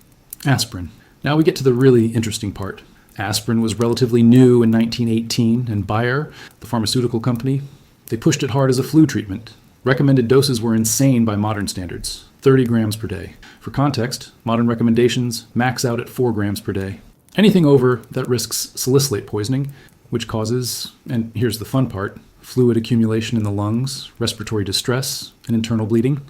Aspirin. Now we get to the really interesting part. Aspirin was relatively new in 1918, and Bayer, the pharmaceutical company, they pushed it hard as a flu treatment. Recommended doses were insane by modern standards, 30 grams per day. For context, modern recommendations max out at 4 grams per day. Anything over that risks salicylate poisoning, which causes, and here's the fun part, fluid accumulation in the lungs, respiratory distress, and internal bleeding.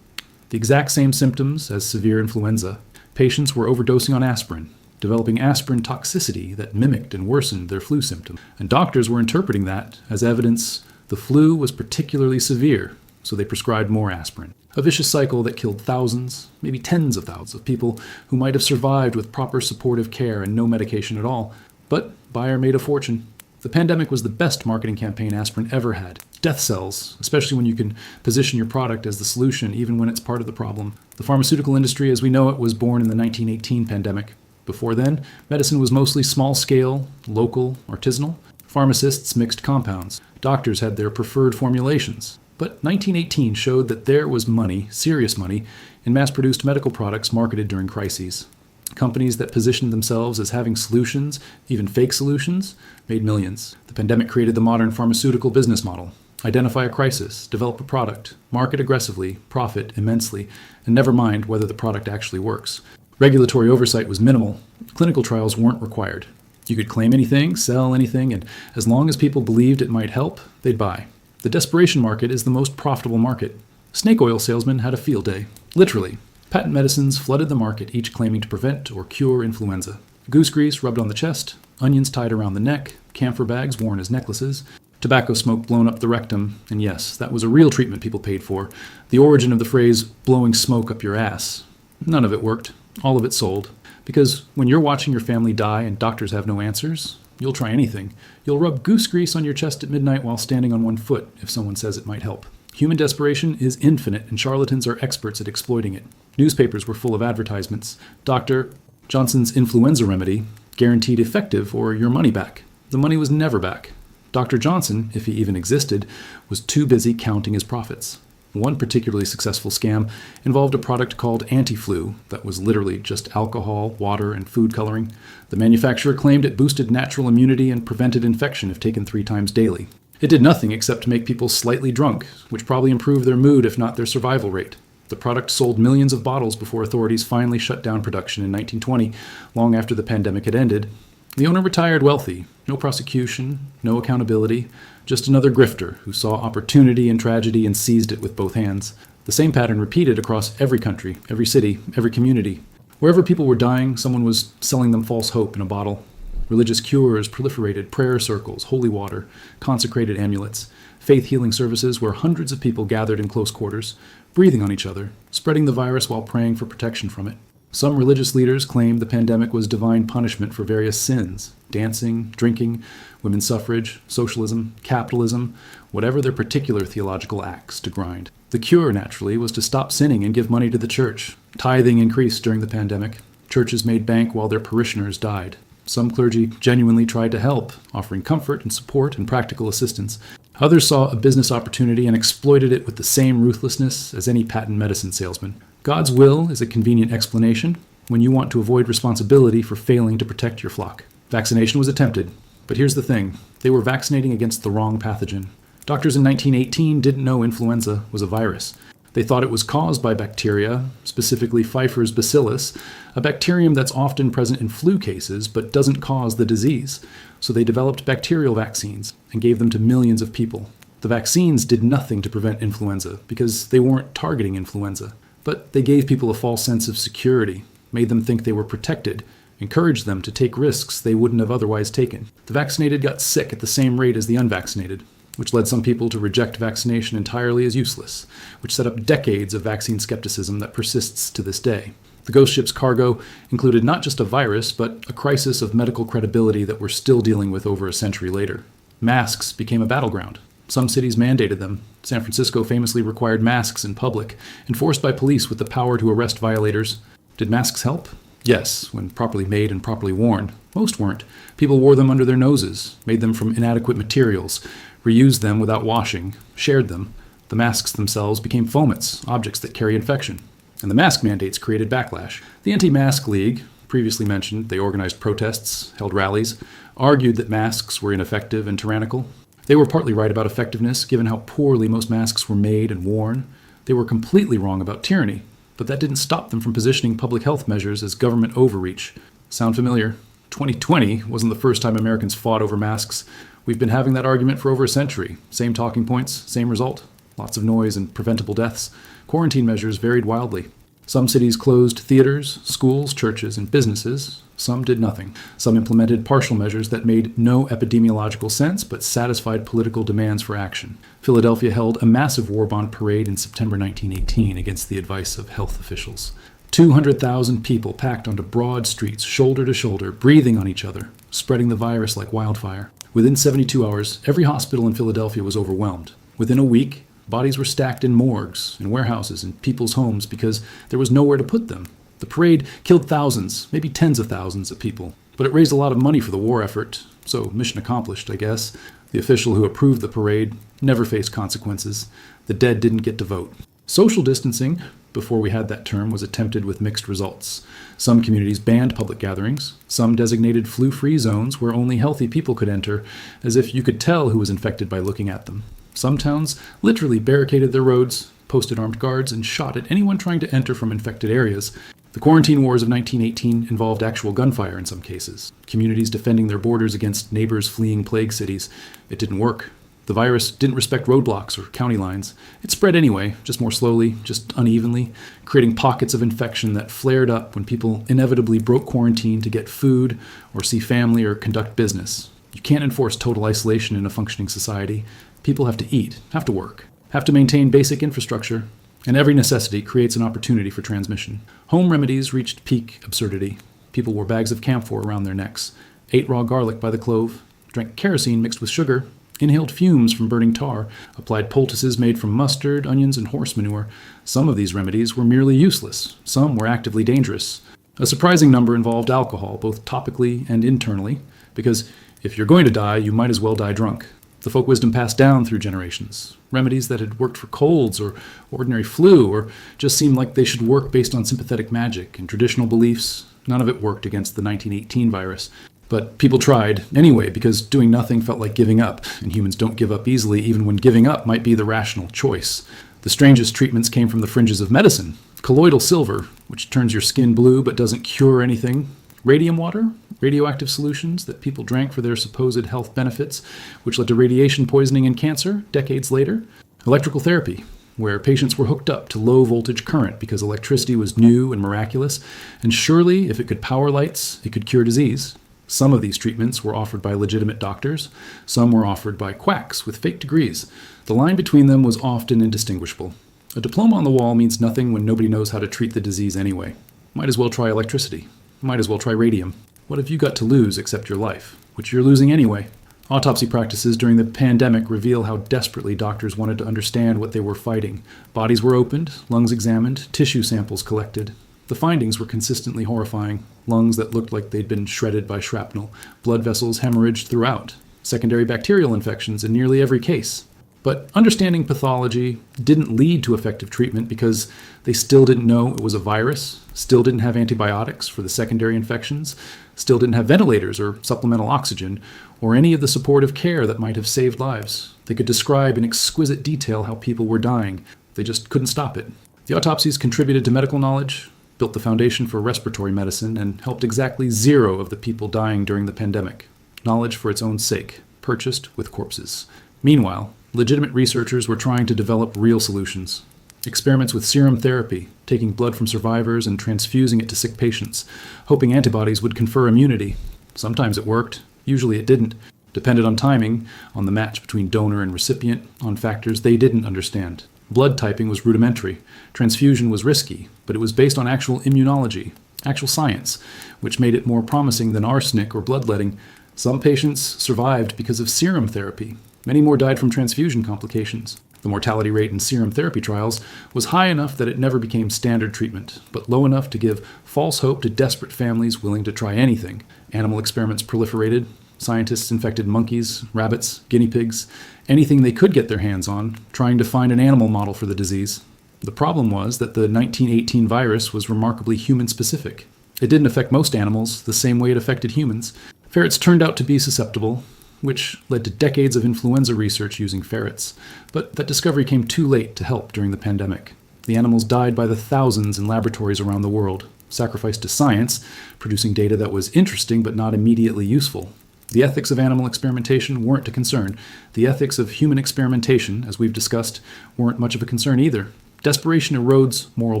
The exact same symptoms as severe influenza. Patients were overdosing on aspirin, developing aspirin toxicity that mimicked and worsened their flu symptoms. And doctors were interpreting that as evidence the flu was particularly severe, so they prescribed more aspirin. A vicious cycle that killed thousands, maybe tens of thousands of people who might have survived with proper supportive care and no medication at all. But Bayer made a fortune. The pandemic was the best marketing campaign aspirin ever had. Death sells, especially when you can position your product as the solution even when it's part of the problem. The pharmaceutical industry as we know it was born in the 1918 pandemic. Before then, medicine was mostly small-scale, local, artisanal. Pharmacists mixed compounds. Doctors had their preferred formulations. But 1918 showed that there was money, serious money, in mass-produced medical products marketed during crises. Companies that positioned themselves as having solutions, even fake solutions, made millions. The pandemic created the modern pharmaceutical business model. Identify a crisis, develop a product, market aggressively, profit immensely, and never mind whether the product actually works. Regulatory oversight was minimal. Clinical trials weren't required. You could claim anything, sell anything, and as long as people believed it might help, they'd buy. The desperation market is the most profitable market. Snake oil salesmen had a field day. Literally. Patent medicines flooded the market, each claiming to prevent or cure influenza. Goose grease rubbed on the chest, onions tied around the neck, camphor bags worn as necklaces, tobacco smoke blown up the rectum, and yes, that was a real treatment people paid for. The origin of the phrase, blowing smoke up your ass. None of it worked. All of it sold. Because when you're watching your family die and doctors have no answers, you'll try anything. You'll rub goose grease on your chest at midnight while standing on one foot if someone says it might help. Human desperation is infinite, and charlatans are experts at exploiting it. Newspapers were full of advertisements. Dr. Johnson's influenza remedy, guaranteed effective or your money back. The money was never back. Dr. Johnson, if he even existed, was too busy counting his profits. One particularly successful scam involved a product called anti-flu that was literally just alcohol, water, and food coloring. The manufacturer claimed it boosted natural immunity and prevented infection if taken 3 times daily. It did nothing except make people slightly drunk, which probably improved their mood if not their survival rate. The product sold millions of bottles before authorities finally shut down production in 1920, long after the pandemic had ended. The owner retired wealthy. No prosecution, no accountability, just another grifter who saw opportunity and tragedy and seized it with both hands. The same pattern repeated across every country, every city, every community. Wherever people were dying, someone was selling them false hope in a bottle. Religious cures proliferated, prayer circles, holy water, consecrated amulets, faith healing services where hundreds of people gathered in close quarters, breathing on each other, spreading the virus while praying for protection from it. Some religious leaders claimed the pandemic was divine punishment for various sins: dancing, drinking, women's suffrage, socialism, capitalism, whatever their particular theological axe to grind. The cure, naturally, was to stop sinning and give money to the church. Tithing increased during the pandemic. Churches made bank while their parishioners died. Some clergy genuinely tried to help, offering comfort and support and practical assistance. Others saw a business opportunity and exploited it with the same ruthlessness as any patent medicine salesman. God's will is a convenient explanation when you want to avoid responsibility for failing to protect your flock. Vaccination was attempted, but here's the thing. They were vaccinating against the wrong pathogen. Doctors in 1918 didn't know influenza was a virus. They thought it was caused by bacteria, specifically Pfeiffer's bacillus, a bacterium that's often present in flu cases but doesn't cause the disease. So they developed bacterial vaccines and gave them to millions of people. The vaccines did nothing to prevent influenza because they weren't targeting influenza. But they gave people a false sense of security, made them think they were protected, encouraged them to take risks they wouldn't have otherwise taken. The vaccinated got sick at the same rate as the unvaccinated, which led some people to reject vaccination entirely as useless, which set up decades of vaccine skepticism that persists to this day. The ghost ship's cargo included not just a virus, but a crisis of medical credibility that we're still dealing with over a century later. Masks became a battleground. Some cities mandated them. San Francisco famously required masks in public, enforced by police with the power to arrest violators. Did masks help? Yes, when properly made and properly worn. Most weren't. People wore them under their noses, made them from inadequate materials, reused them without washing, shared them. The masks themselves became foments, objects that carry infection. And the mask mandates created backlash. The Anti-Mask League, previously mentioned, they organized protests, held rallies, argued that masks were ineffective and tyrannical. They were partly right about effectiveness, given how poorly most masks were made and worn. They were completely wrong about tyranny, but that didn't stop them from positioning public health measures as government overreach. Sound familiar? 2020 wasn't the first time Americans fought over masks. We've been having that argument for over a century. Same talking points, same result. Lots of noise and preventable deaths. Quarantine measures varied wildly. Some cities closed theaters, schools, churches, and businesses. Some did nothing. Some implemented partial measures that made no epidemiological sense but satisfied political demands for action. Philadelphia held a massive war bond parade in September 1918 against the advice of health officials. 200,000 people packed onto broad streets, shoulder to shoulder, breathing on each other, spreading the virus like wildfire. Within 72 hours, every hospital in Philadelphia was overwhelmed. Within a week, bodies were stacked in morgues, in warehouses, in people's homes because there was nowhere to put them. The parade killed thousands, maybe tens of thousands of people. But it raised a lot of money for the war effort, so mission accomplished, I guess. The official who approved the parade never faced consequences. The dead didn't get to vote. Social distancing, before we had that term, was attempted with mixed results. Some communities banned public gatherings. Some designated flu-free zones where only healthy people could enter, as if you could tell who was infected by looking at them. Some towns literally barricaded their roads, posted armed guards, and shot at anyone trying to enter from infected areas. The quarantine wars of 1918 involved actual gunfire in some cases, communities defending their borders against neighbors fleeing plague cities. It didn't work. The virus didn't respect roadblocks or county lines. It spread anyway, just more slowly, just unevenly, creating pockets of infection that flared up when people inevitably broke quarantine to get food or see family or conduct business. You can't enforce total isolation in a functioning society. People have to eat, have to work, have to maintain basic infrastructure, and every necessity creates an opportunity for transmission. Home remedies reached peak absurdity. People wore bags of camphor around their necks, ate raw garlic by the clove, drank kerosene mixed with sugar, inhaled fumes from burning tar, applied poultices made from mustard, onions, and horse manure. Some of these remedies were merely useless. Some were actively dangerous. A surprising number involved alcohol, both topically and internally, because if you're going to die, you might as well die drunk. The folk wisdom passed down through generations. Remedies that had worked for colds or ordinary flu or just seemed like they should work based on sympathetic magic and traditional beliefs. None of it worked against the 1918 virus. But people tried anyway because doing nothing felt like giving up, and humans don't give up easily even when giving up might be the rational choice. The strangest treatments came from the fringes of medicine. Colloidal silver, which turns your skin blue but doesn't cure anything. Radium water, radioactive solutions that people drank for their supposed health benefits, which led to radiation poisoning and cancer decades later. Electrical therapy, where patients were hooked up to low-voltage current because electricity was new and miraculous, and surely, if it could power lights, it could cure disease. Some of these treatments were offered by legitimate doctors. Some were offered by quacks with fake degrees. The line between them was often indistinguishable. A diploma on the wall means nothing when nobody knows how to treat the disease anyway. Might as well try electricity. Might as well try radium. What have you got to lose except your life, which you're losing anyway? Autopsy practices during the pandemic reveal how desperately doctors wanted to understand what they were fighting. Bodies were opened, lungs examined, tissue samples collected. The findings were consistently horrifying. Lungs that looked like they'd been shredded by shrapnel, blood vessels hemorrhaged throughout, secondary bacterial infections in nearly every case. But understanding pathology didn't lead to effective treatment because they still didn't know it was a virus, still didn't have antibiotics for the secondary infections, still didn't have ventilators or supplemental oxygen, or any of the supportive care that might have saved lives. They could describe in exquisite detail how people were dying. They just couldn't stop it. The autopsies contributed to medical knowledge, built the foundation for respiratory medicine, and helped exactly 0 of the people dying during the pandemic. Knowledge for its own sake, purchased with corpses. Meanwhile, legitimate researchers were trying to develop real solutions. Experiments with serum therapy, taking blood from survivors and transfusing it to sick patients, hoping antibodies would confer immunity. Sometimes it worked, usually it didn't. Depended on timing, on the match between donor and recipient, on factors they didn't understand. Blood typing was rudimentary. Transfusion was risky, but it was based on actual immunology, actual science, which made it more promising than arsenic or bloodletting. Some patients survived because of serum therapy. Many more died from transfusion complications. The mortality rate in serum therapy trials was high enough that it never became standard treatment, but low enough to give false hope to desperate families willing to try anything. Animal experiments proliferated. Scientists infected monkeys, rabbits, guinea pigs, anything they could get their hands on, trying to find an animal model for the disease. The problem was that the 1918 virus was remarkably human-specific. It didn't affect most animals the same way it affected humans. Ferrets turned out to be susceptible, which led to decades of influenza research using ferrets. But that discovery came too late to help during the pandemic. The animals died by the thousands in laboratories around the world, sacrificed to science, producing data that was interesting but not immediately useful. The ethics of animal experimentation weren't a concern. The ethics of human experimentation, as we've discussed, weren't much of a concern either. Desperation erodes moral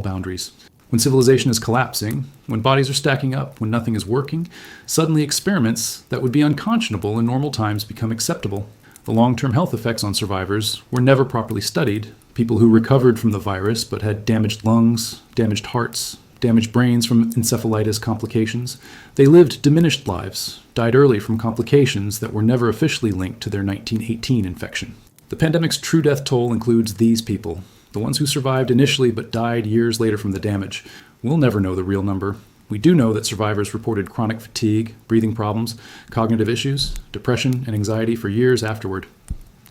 boundaries. When civilization is collapsing, when bodies are stacking up, when nothing is working, suddenly experiments that would be unconscionable in normal times become acceptable. The long-term health effects on survivors were never properly studied. People who recovered from the virus but had damaged lungs, damaged hearts, damaged brains from encephalitis complications, they lived diminished lives, died early from complications that were never officially linked to their 1918 infection. The pandemic's true death toll includes these people. The ones who survived initially but died years later from the damage. We'll never know the real number. We do know that survivors reported chronic fatigue, breathing problems, cognitive issues, depression, and anxiety for years afterward.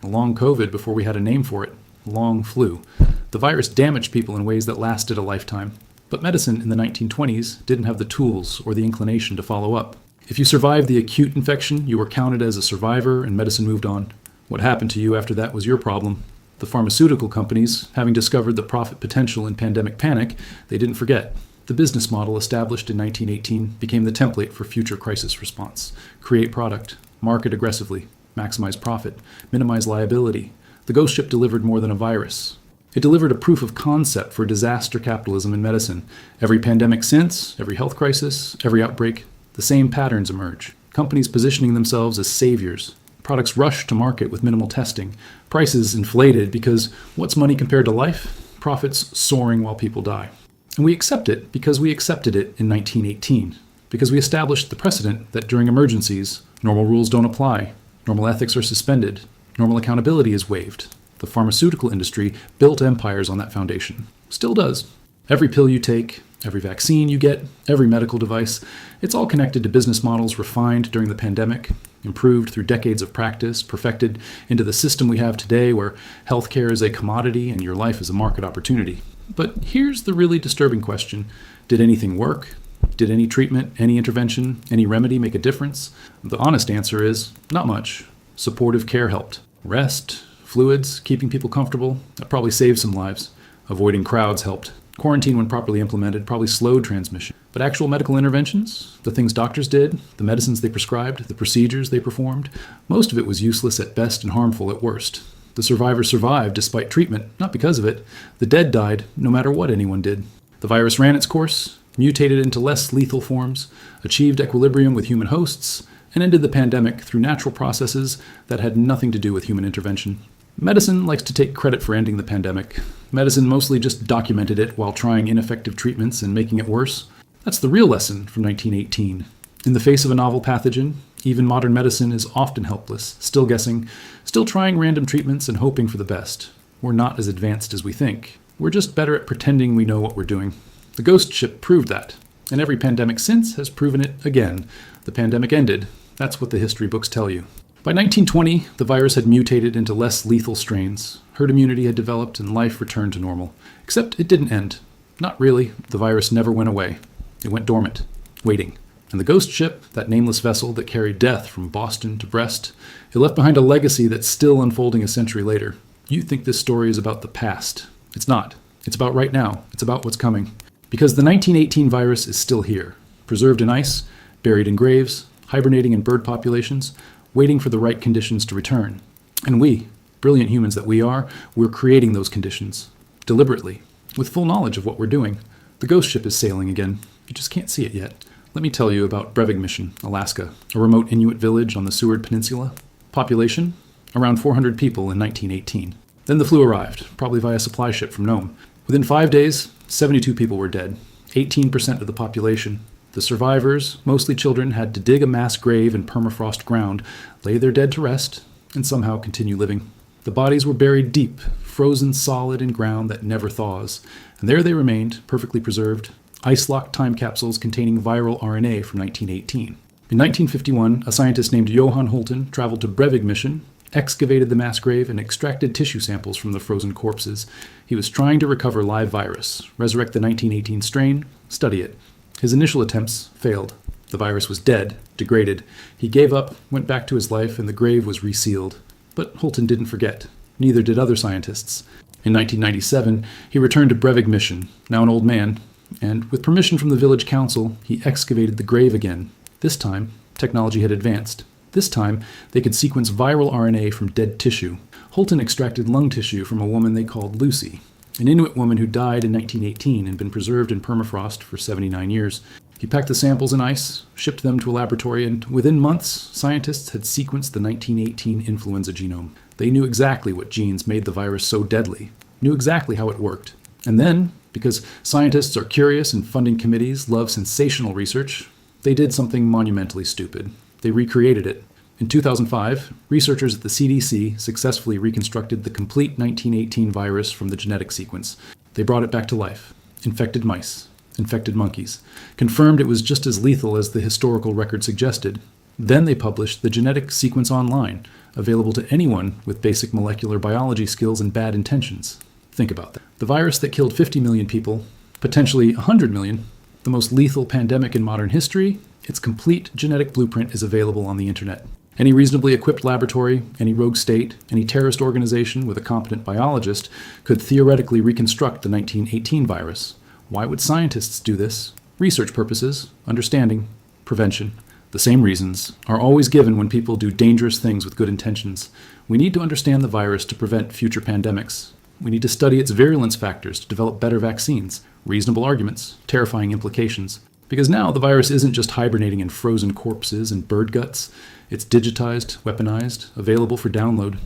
A long COVID before we had a name for it. A long flu. The virus damaged people in ways that lasted a lifetime. But medicine in the 1920s didn't have the tools or the inclination to follow up. If you survived the acute infection, you were counted as a survivor and medicine moved on. What happened to you after that was your problem. The pharmaceutical companies, having discovered the profit potential in pandemic panic, they didn't forget. The business model established in 1918 became the template for future crisis response. Create product, market aggressively, maximize profit, minimize liability. The ghost ship delivered more than a virus. It delivered a proof of concept for disaster capitalism in medicine. Every pandemic since, every health crisis, every outbreak, the same patterns emerge. Companies positioning themselves as saviors. Products rushed to market with minimal testing. Prices inflated because what's money compared to life? Profits soaring while people die. And we accept it because we accepted it in 1918. Because we established the precedent that during emergencies, normal rules don't apply. Normal ethics are suspended. Normal accountability is waived. The pharmaceutical industry built empires on that foundation. Still does. Every pill you take, every vaccine you get, every medical device, it's all connected to business models refined during the pandemic, improved through decades of practice, perfected into the system we have today where healthcare is a commodity and your life is a market opportunity. But here's the really disturbing question. Did anything work? Did any treatment, any intervention, any remedy make a difference? The honest answer is not much. Supportive care helped. Rest, fluids, keeping people comfortable, that probably saved some lives. Avoiding crowds helped. Quarantine, when properly implemented, probably slowed transmission. But actual medical interventions, the things doctors did, the medicines they prescribed, the procedures they performed, most of it was useless at best and harmful at worst. The survivors survived despite treatment, not because of it. The dead died no matter what anyone did. The virus ran its course, mutated into less lethal forms, achieved equilibrium with human hosts, and ended the pandemic through natural processes that had nothing to do with human intervention. Medicine likes to take credit for ending the pandemic. Medicine mostly just documented it while trying ineffective treatments and making it worse. That's the real lesson from 1918. In the face of a novel pathogen, even modern medicine is often helpless, still guessing, still trying random treatments and hoping for the best. We're not as advanced as we think. We're just better at pretending we know what we're doing. The ghost ship proved that, and every pandemic since has proven it again. The pandemic ended. That's what the history books tell you. By 1920, the virus had mutated into less lethal strains. Herd immunity had developed and life returned to normal. Except it didn't end. Not really. The virus never went away. It went dormant, waiting. And the ghost ship, that nameless vessel that carried death from Boston to Brest, it left behind a legacy that's still unfolding a century later. You think this story is about the past. It's not. It's about right now. It's about what's coming. Because the 1918 virus is still here, preserved in ice, buried in graves, hibernating in bird populations, waiting for the right conditions to return. And we, brilliant humans that we are, we're creating those conditions, deliberately, with full knowledge of what we're doing. The ghost ship is sailing again. You just can't see it yet. Let me tell you about Brevig Mission, Alaska, a remote Inuit village on the Seward Peninsula. Population, around 400 people in 1918. Then the flu arrived, probably via supply ship from Nome. Within 5 days, 72 people were dead, 18% of the population. The survivors, mostly children, had to dig a mass grave in permafrost ground, lay their dead to rest, and somehow continue living. The bodies were buried deep, frozen solid in ground that never thaws, and there they remained, perfectly preserved, ice-locked time capsules containing viral RNA from 1918. In 1951, a scientist named Johan Holten traveled to Brevig mission, excavated the mass grave, and extracted tissue samples from the frozen corpses. He was trying to recover live virus, resurrect the 1918 strain, study it. His initial attempts failed. The virus was dead, degraded. He gave up, went back to his life, and the grave was resealed. But Holten didn't forget. Neither did other scientists. In 1997, he returned to Brevig mission, now an old man, and with permission from the village council, he excavated the grave again. This time, technology had advanced. This time, they could sequence viral RNA from dead tissue. Holten extracted lung tissue from a woman they called Lucy, an Inuit woman who died in 1918 and been preserved in permafrost for 79 years. He packed the samples in ice, shipped them to a laboratory, and within months, scientists had sequenced the 1918 influenza genome. They knew exactly what genes made the virus so deadly, knew exactly how it worked. And then, because scientists are curious and funding committees love sensational research, they did something monumentally stupid. They recreated it. In 2005, researchers at the CDC successfully reconstructed the complete 1918 virus from the genetic sequence. They brought it back to life, infected mice, infected monkeys, confirmed it was just as lethal as the historical record suggested. Then they published the genetic sequence online, available to anyone with basic molecular biology skills and bad intentions. Think about that. The virus that killed 50 million people, potentially 100 million, the most lethal pandemic in modern history, its complete genetic blueprint is available on the internet. Any reasonably equipped laboratory, any rogue state, any terrorist organization with a competent biologist could theoretically reconstruct the 1918 virus. Why would scientists do this? Research purposes, understanding, prevention. The same reasons are always given when people do dangerous things with good intentions. We need to understand the virus to prevent future pandemics. We need to study its virulence factors to develop better vaccines, reasonable arguments, terrifying implications. Because now the virus isn't just hibernating in frozen corpses and bird guts. It's digitized, weaponized, available for download.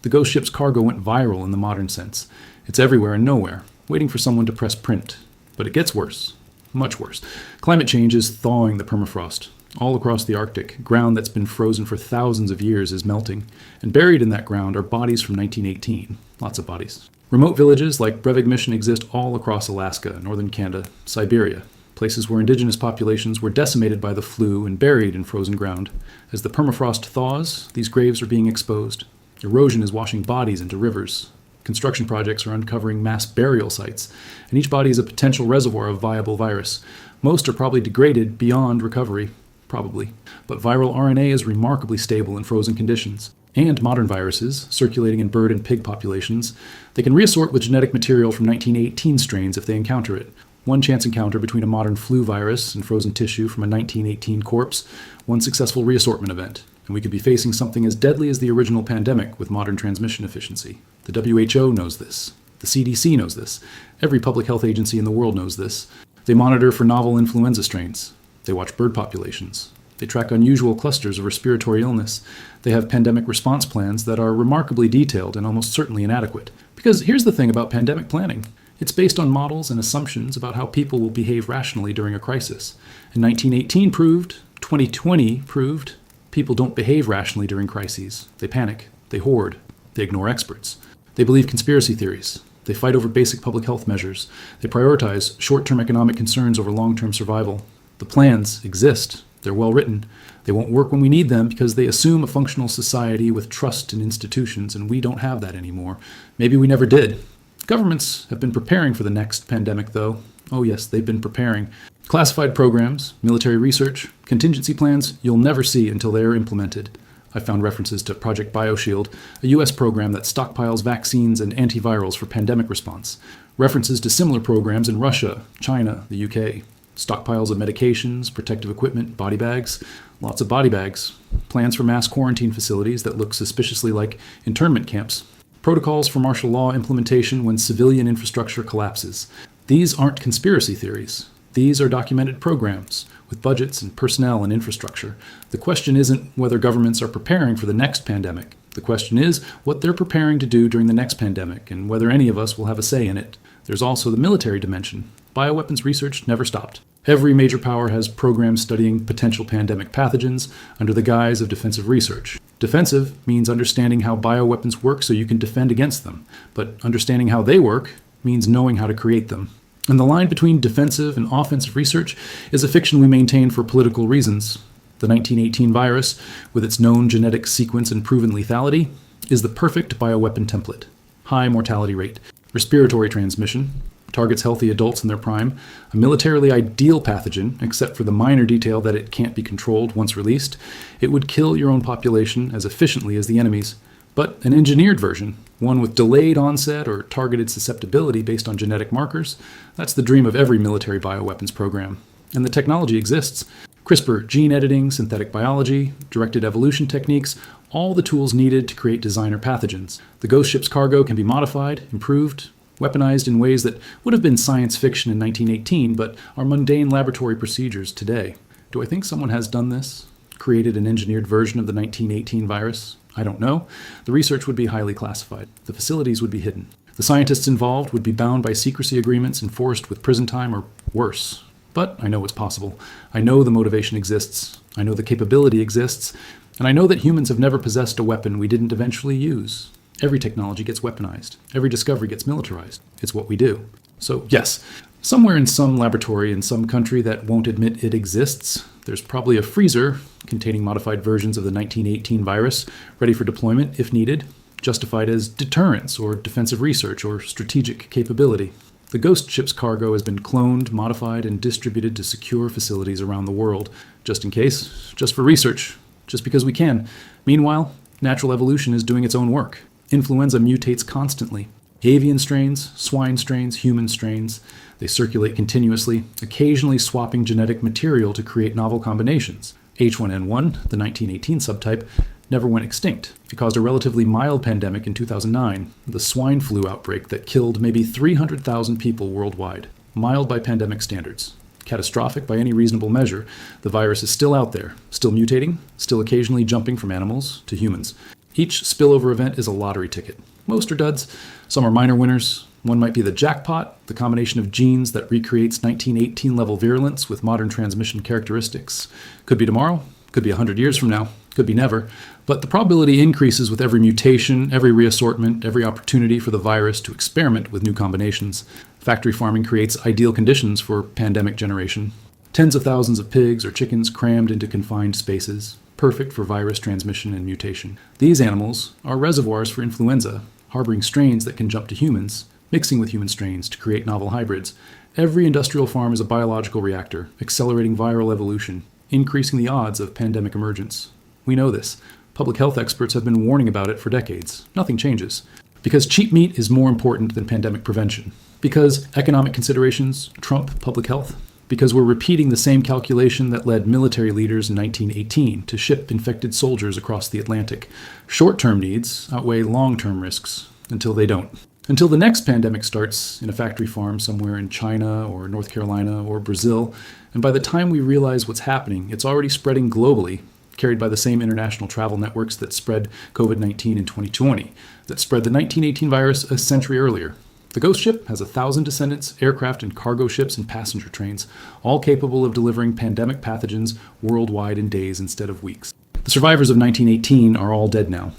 The ghost ship's cargo went viral in the modern sense. It's everywhere and nowhere, waiting for someone to press print. But it gets worse, much worse. Climate change is thawing the permafrost. All across the Arctic, ground that's been frozen for thousands of years is melting. And buried in that ground are bodies from 1918. Lots of bodies. Remote villages like Brevig Mission exist all across Alaska, northern Canada, Siberia, places where indigenous populations were decimated by the flu and buried in frozen ground. As the permafrost thaws, these graves are being exposed. Erosion is washing bodies into rivers. Construction projects are uncovering mass burial sites, and each body is a potential reservoir of viable virus. Most are probably degraded beyond recovery, probably. But viral RNA is remarkably stable in frozen conditions. And modern viruses, circulating in bird and pig populations, they can reassort with genetic material from 1918 strains if they encounter it. One chance encounter between a modern flu virus and frozen tissue from a 1918 corpse, one successful reassortment event, and we could be facing something as deadly as the original pandemic with modern transmission efficiency. The WHO knows this. The CDC knows this. Every public health agency in the world knows this. They monitor for novel influenza strains. They watch bird populations. They track unusual clusters of respiratory illness. They have pandemic response plans that are remarkably detailed and almost certainly inadequate. Because here's the thing about pandemic planning. It's based on models and assumptions about how people will behave rationally during a crisis. And 1918 proved, 2020 proved, people don't behave rationally during crises. They panic. They hoard. They ignore experts. They believe conspiracy theories. They fight over basic public health measures. They prioritize short-term economic concerns over long-term survival. The plans exist. They're well written. They won't work when we need them because they assume a functional society with trust in institutions, and we don't have that anymore. Maybe we never did. Governments have been preparing for the next pandemic, though. Oh yes, they've been preparing. Classified programs, military research, contingency plans you'll never see until they are implemented. I found references to Project BioShield, a U.S. program that stockpiles vaccines and antivirals for pandemic response. References to similar programs in Russia, China, the UK. Stockpiles of medications, protective equipment, body bags. Lots of body bags. Plans for mass quarantine facilities that look suspiciously like internment camps. Protocols for martial law implementation when civilian infrastructure collapses. These aren't conspiracy theories. These are documented programs with budgets and personnel and infrastructure. The question isn't whether governments are preparing for the next pandemic. The question is what they're preparing to do during the next pandemic and whether any of us will have a say in it. There's also the military dimension. Bioweapons research never stopped. Every major power has programs studying potential pandemic pathogens under the guise of defensive research. Defensive means understanding how bioweapons work so you can defend against them, but understanding how they work means knowing how to create them. And the line between defensive and offensive research is a fiction we maintain for political reasons. The 1918 virus, with its known genetic sequence and proven lethality, is the perfect bioweapon template. High mortality rate, respiratory transmission, targets healthy adults in their prime, a militarily ideal pathogen, except for the minor detail that it can't be controlled once released. It would kill your own population as efficiently as the enemy's. But an engineered version, one with delayed onset or targeted susceptibility based on genetic markers, that's the dream of every military bioweapons program. And the technology exists. CRISPR, gene editing, synthetic biology, directed evolution techniques, all the tools needed to create designer pathogens. The ghost ship's cargo can be modified, improved, weaponized in ways that would have been science fiction in 1918, but are mundane laboratory procedures today. Do I think someone has done this? Created an engineered version of the 1918 virus? I don't know. The research would be highly classified. The facilities would be hidden. The scientists involved would be bound by secrecy agreements enforced with prison time or worse. But I know it's possible. I know the motivation exists. I know the capability exists. And I know that humans have never possessed a weapon we didn't eventually use. Every technology gets weaponized. Every discovery gets militarized. It's what we do. So yes, somewhere in some laboratory in some country that won't admit it exists, there's probably a freezer containing modified versions of the 1918 virus, ready for deployment if needed, justified as deterrence or defensive research or strategic capability. The ghost ship's cargo has been cloned, modified, and distributed to secure facilities around the world, just in case, just for research, just because we can. Meanwhile, natural evolution is doing its own work. Influenza mutates constantly. Avian strains, swine strains, human strains. They circulate continuously, occasionally swapping genetic material to create novel combinations. H1N1, the 1918 subtype, never went extinct. It caused a relatively mild pandemic in 2009, the swine flu outbreak that killed maybe 300,000 people worldwide. Mild by pandemic standards. Catastrophic by any reasonable measure, the virus is still out there, still mutating, still occasionally jumping from animals to humans. Each spillover event is a lottery ticket. Most are duds, some are minor winners. One might be the jackpot, the combination of genes that recreates 1918 level virulence with modern transmission characteristics. Could be tomorrow, could be 100 years from now, could be never. But the probability increases with every mutation, every reassortment, every opportunity for the virus to experiment with new combinations. Factory farming creates ideal conditions for pandemic generation. Tens of thousands of pigs or chickens crammed into confined spaces, perfect for virus transmission and mutation. These animals are reservoirs for influenza, harboring strains that can jump to humans, mixing with human strains to create novel hybrids. Every industrial farm is a biological reactor, accelerating viral evolution, increasing the odds of pandemic emergence. We know this. Public health experts have been warning about it for decades. Nothing changes. Because cheap meat is more important than pandemic prevention. Because economic considerations trump public health. Because we're repeating the same calculation that led military leaders in 1918 to ship infected soldiers across the Atlantic. Short-term needs outweigh long-term risks until they don't. Until the next pandemic starts in a factory farm somewhere in China or North Carolina or Brazil, and by the time we realize what's happening, it's already spreading globally, carried by the same international travel networks that spread COVID-19 in 2020, that spread the 1918 virus a century earlier. The ghost ship has 1,000 descendants, aircraft and cargo ships and passenger trains, all capable of delivering pandemic pathogens worldwide in days instead of weeks. The survivors of 1918 are all dead now.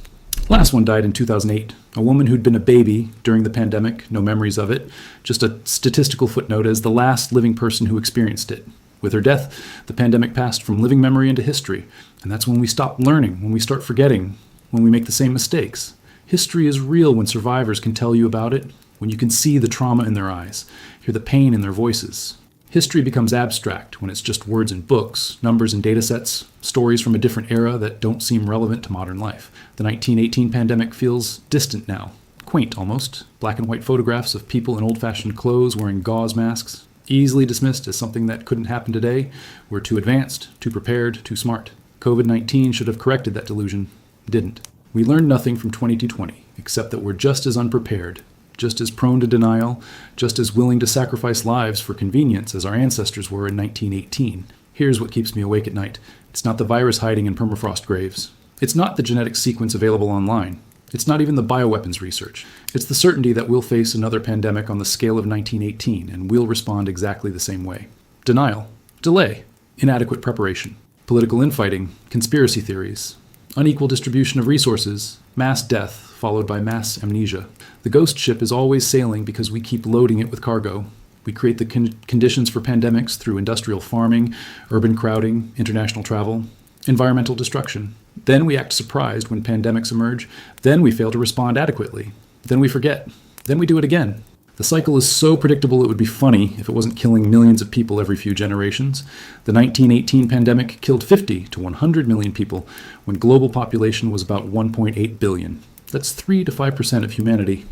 Last one died in 2008. A woman who'd been a baby during the pandemic, no memories of it, just a statistical footnote as the last living person who experienced it. With her death, the pandemic passed from living memory into history, and that's when we stop learning, when we start forgetting, when we make the same mistakes. History is real when survivors can tell you about it, when you can see the trauma in their eyes, hear the pain in their voices. History becomes abstract when it's just words in books, numbers in data sets, stories from a different era that don't seem relevant to modern life. The 1918 pandemic feels distant now, quaint almost. Black and white photographs of people in old-fashioned clothes wearing gauze masks, easily dismissed as something that couldn't happen today. We're too advanced, too prepared, too smart. COVID-19 should have corrected that delusion. Didn't. We learned nothing from 2020, except that we're just as unprepared, just as prone to denial, just as willing to sacrifice lives for convenience as our ancestors were in 1918. Here's what keeps me awake at night. It's not the virus hiding in permafrost graves. It's not the genetic sequence available online. It's not even the bioweapons research. It's the certainty that we'll face another pandemic on the scale of 1918, and we'll respond exactly the same way. Denial, delay, inadequate preparation, political infighting, conspiracy theories, unequal distribution of resources, mass death followed by mass amnesia. The ghost ship is always sailing because we keep loading it with cargo. We create the conditions for pandemics through industrial farming, urban crowding, international travel, environmental destruction. Then we act surprised when pandemics emerge. Then we fail to respond adequately. Then we forget. Then we do it again. The cycle is so predictable it would be funny if it wasn't killing millions of people every few generations. The 1918 pandemic killed 50 to 100 million people when global population was about 1.8 billion. That's 3 to 5% of humanity.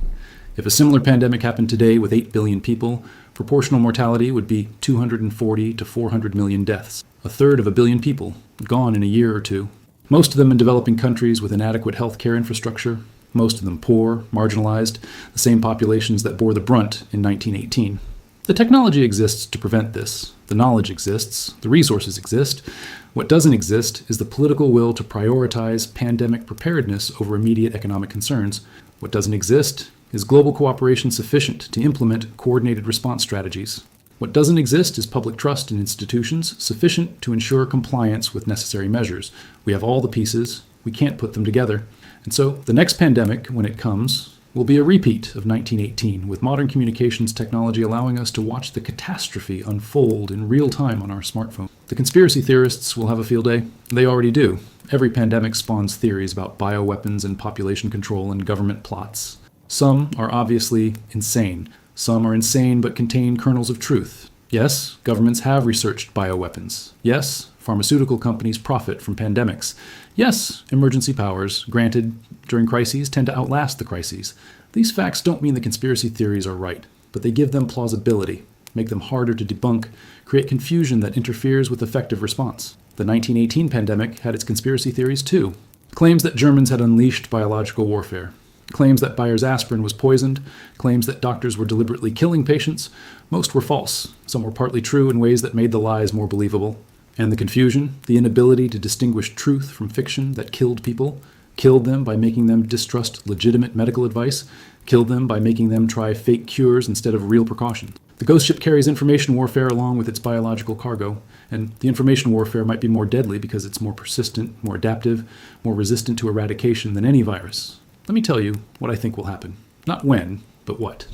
If a similar pandemic happened today with 8 billion people, proportional mortality would be 240 to 400 million deaths. A third of a billion people, gone in a year or two. Most of them in developing countries with inadequate healthcare infrastructure. Most of them poor, marginalized, the same populations that bore the brunt in 1918. The technology exists to prevent this. The knowledge exists. The resources exist. What doesn't exist is the political will to prioritize pandemic preparedness over immediate economic concerns. What doesn't exist is global cooperation sufficient to implement coordinated response strategies. What doesn't exist is public trust in institutions sufficient to ensure compliance with necessary measures. We have all the pieces. We can't put them together. And so the next pandemic, when it comes, will be a repeat of 1918, with modern communications technology allowing us to watch the catastrophe unfold in real time on our smartphone. The conspiracy theorists will have a field day. They already do. Every pandemic spawns theories about bioweapons and population control and government plots. Some are obviously insane. Some are insane but contain kernels of truth. Yes, governments have researched bioweapons. Yes, pharmaceutical companies profit from pandemics. Yes, emergency powers, granted during crises, tend to outlast the crises. These facts don't mean the conspiracy theories are right, but they give them plausibility, make them harder to debunk, create confusion that interferes with effective response. The 1918 pandemic had its conspiracy theories too. Claims that Germans had unleashed biological warfare. Claims that Bayer's aspirin was poisoned, claims that doctors were deliberately killing patients. Most were false. Some were partly true in ways that made the lies more believable. And the confusion, the inability to distinguish truth from fiction that killed people, killed them by making them distrust legitimate medical advice, killed them by making them try fake cures instead of real precautions. The ghost ship carries information warfare along with its biological cargo, and the information warfare might be more deadly because it's more persistent, more adaptive, more resistant to eradication than any virus. Let me tell you what I think will happen. Not when, but what.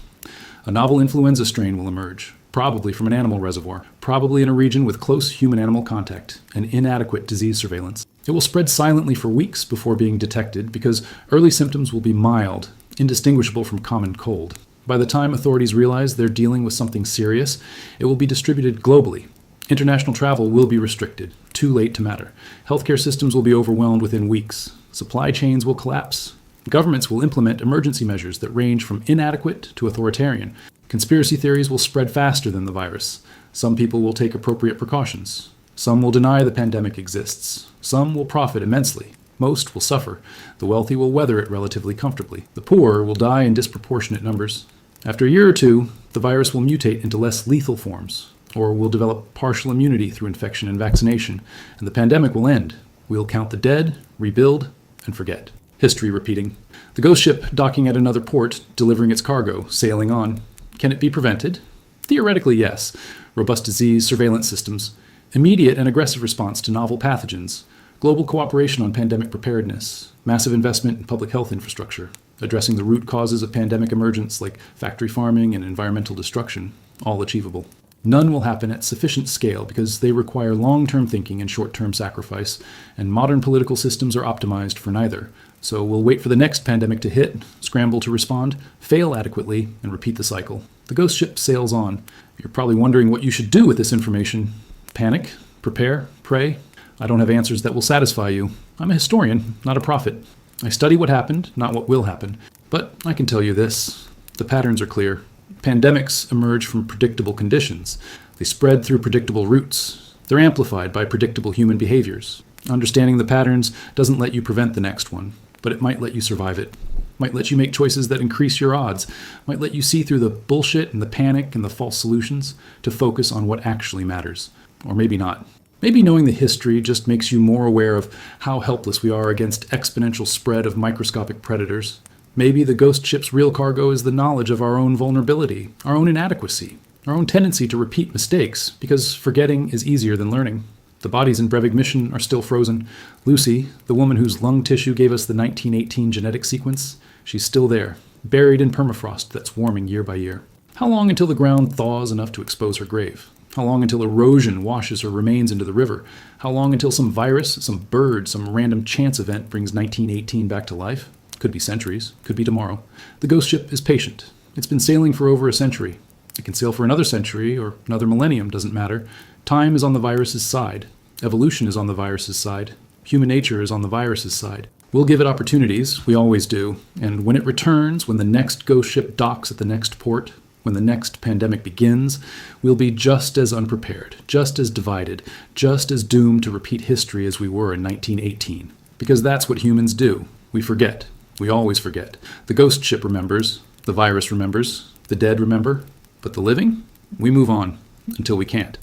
A novel influenza strain will emerge, probably from an animal reservoir, probably in a region with close human-animal contact and inadequate disease surveillance. It will spread silently for weeks before being detected because early symptoms will be mild, indistinguishable from common cold. By the time authorities realize they're dealing with something serious, it will be distributed globally. International travel will be restricted, too late to matter. Healthcare systems will be overwhelmed within weeks. Supply chains will collapse. Governments will implement emergency measures that range from inadequate to authoritarian. Conspiracy theories will spread faster than the virus. Some people will take appropriate precautions. Some will deny the pandemic exists. Some will profit immensely. Most will suffer. The wealthy will weather it relatively comfortably. The poor will die in disproportionate numbers. After a year or two, the virus will mutate into less lethal forms, or will develop partial immunity through infection and vaccination, and the pandemic will end. We'll count the dead, rebuild, and forget. History repeating. The ghost ship docking at another port, delivering its cargo, sailing on. Can it be prevented? Theoretically, yes. Robust disease surveillance systems, immediate and aggressive response to novel pathogens, global cooperation on pandemic preparedness, massive investment in public health infrastructure, addressing the root causes of pandemic emergence like factory farming and environmental destruction, all achievable. None will happen at sufficient scale because they require long-term thinking and short-term sacrifice, and modern political systems are optimized for neither. So we'll wait for the next pandemic to hit, scramble to respond, fail adequately, and repeat the cycle. The ghost ship sails on. You're probably wondering what you should do with this information. Panic? Prepare? Pray? I don't have answers that will satisfy you. I'm a historian, not a prophet. I study what happened, not what will happen. But I can tell you this. The patterns are clear. Pandemics emerge from predictable conditions. They spread through predictable routes. They're amplified by predictable human behaviors. Understanding the patterns doesn't let you prevent the next one, but it might let you survive it. Might let you make choices that increase your odds. Might let you see through the bullshit and the panic and the false solutions to focus on what actually matters. Or maybe not. Maybe knowing the history just makes you more aware of how helpless we are against exponential spread of microscopic predators. Maybe the ghost ship's real cargo is the knowledge of our own vulnerability, our own inadequacy, our own tendency to repeat mistakes, because forgetting is easier than learning. The bodies in Brevig mission are still frozen. Lucy, the woman whose lung tissue gave us the 1918 genetic sequence, she's still there, buried in permafrost that's warming year by year. How long until the ground thaws enough to expose her grave? How long until erosion washes her remains into the river? How long until some virus, some bird, some random chance event brings 1918 back to life? Could be centuries, could be tomorrow. The ghost ship is patient. It's been sailing for over a century. It can sail for another century or another millennium, doesn't matter. Time is on the virus's side. Evolution is on the virus's side. Human nature is on the virus's side. We'll give it opportunities, we always do, and when it returns, when the next ghost ship docks at the next port, when the next pandemic begins, we'll be just as unprepared, just as divided, just as doomed to repeat history as we were in 1918. Because that's what humans do. We forget. We always forget. The ghost ship remembers. The virus remembers. The dead remember. But the living? We move on until we can't.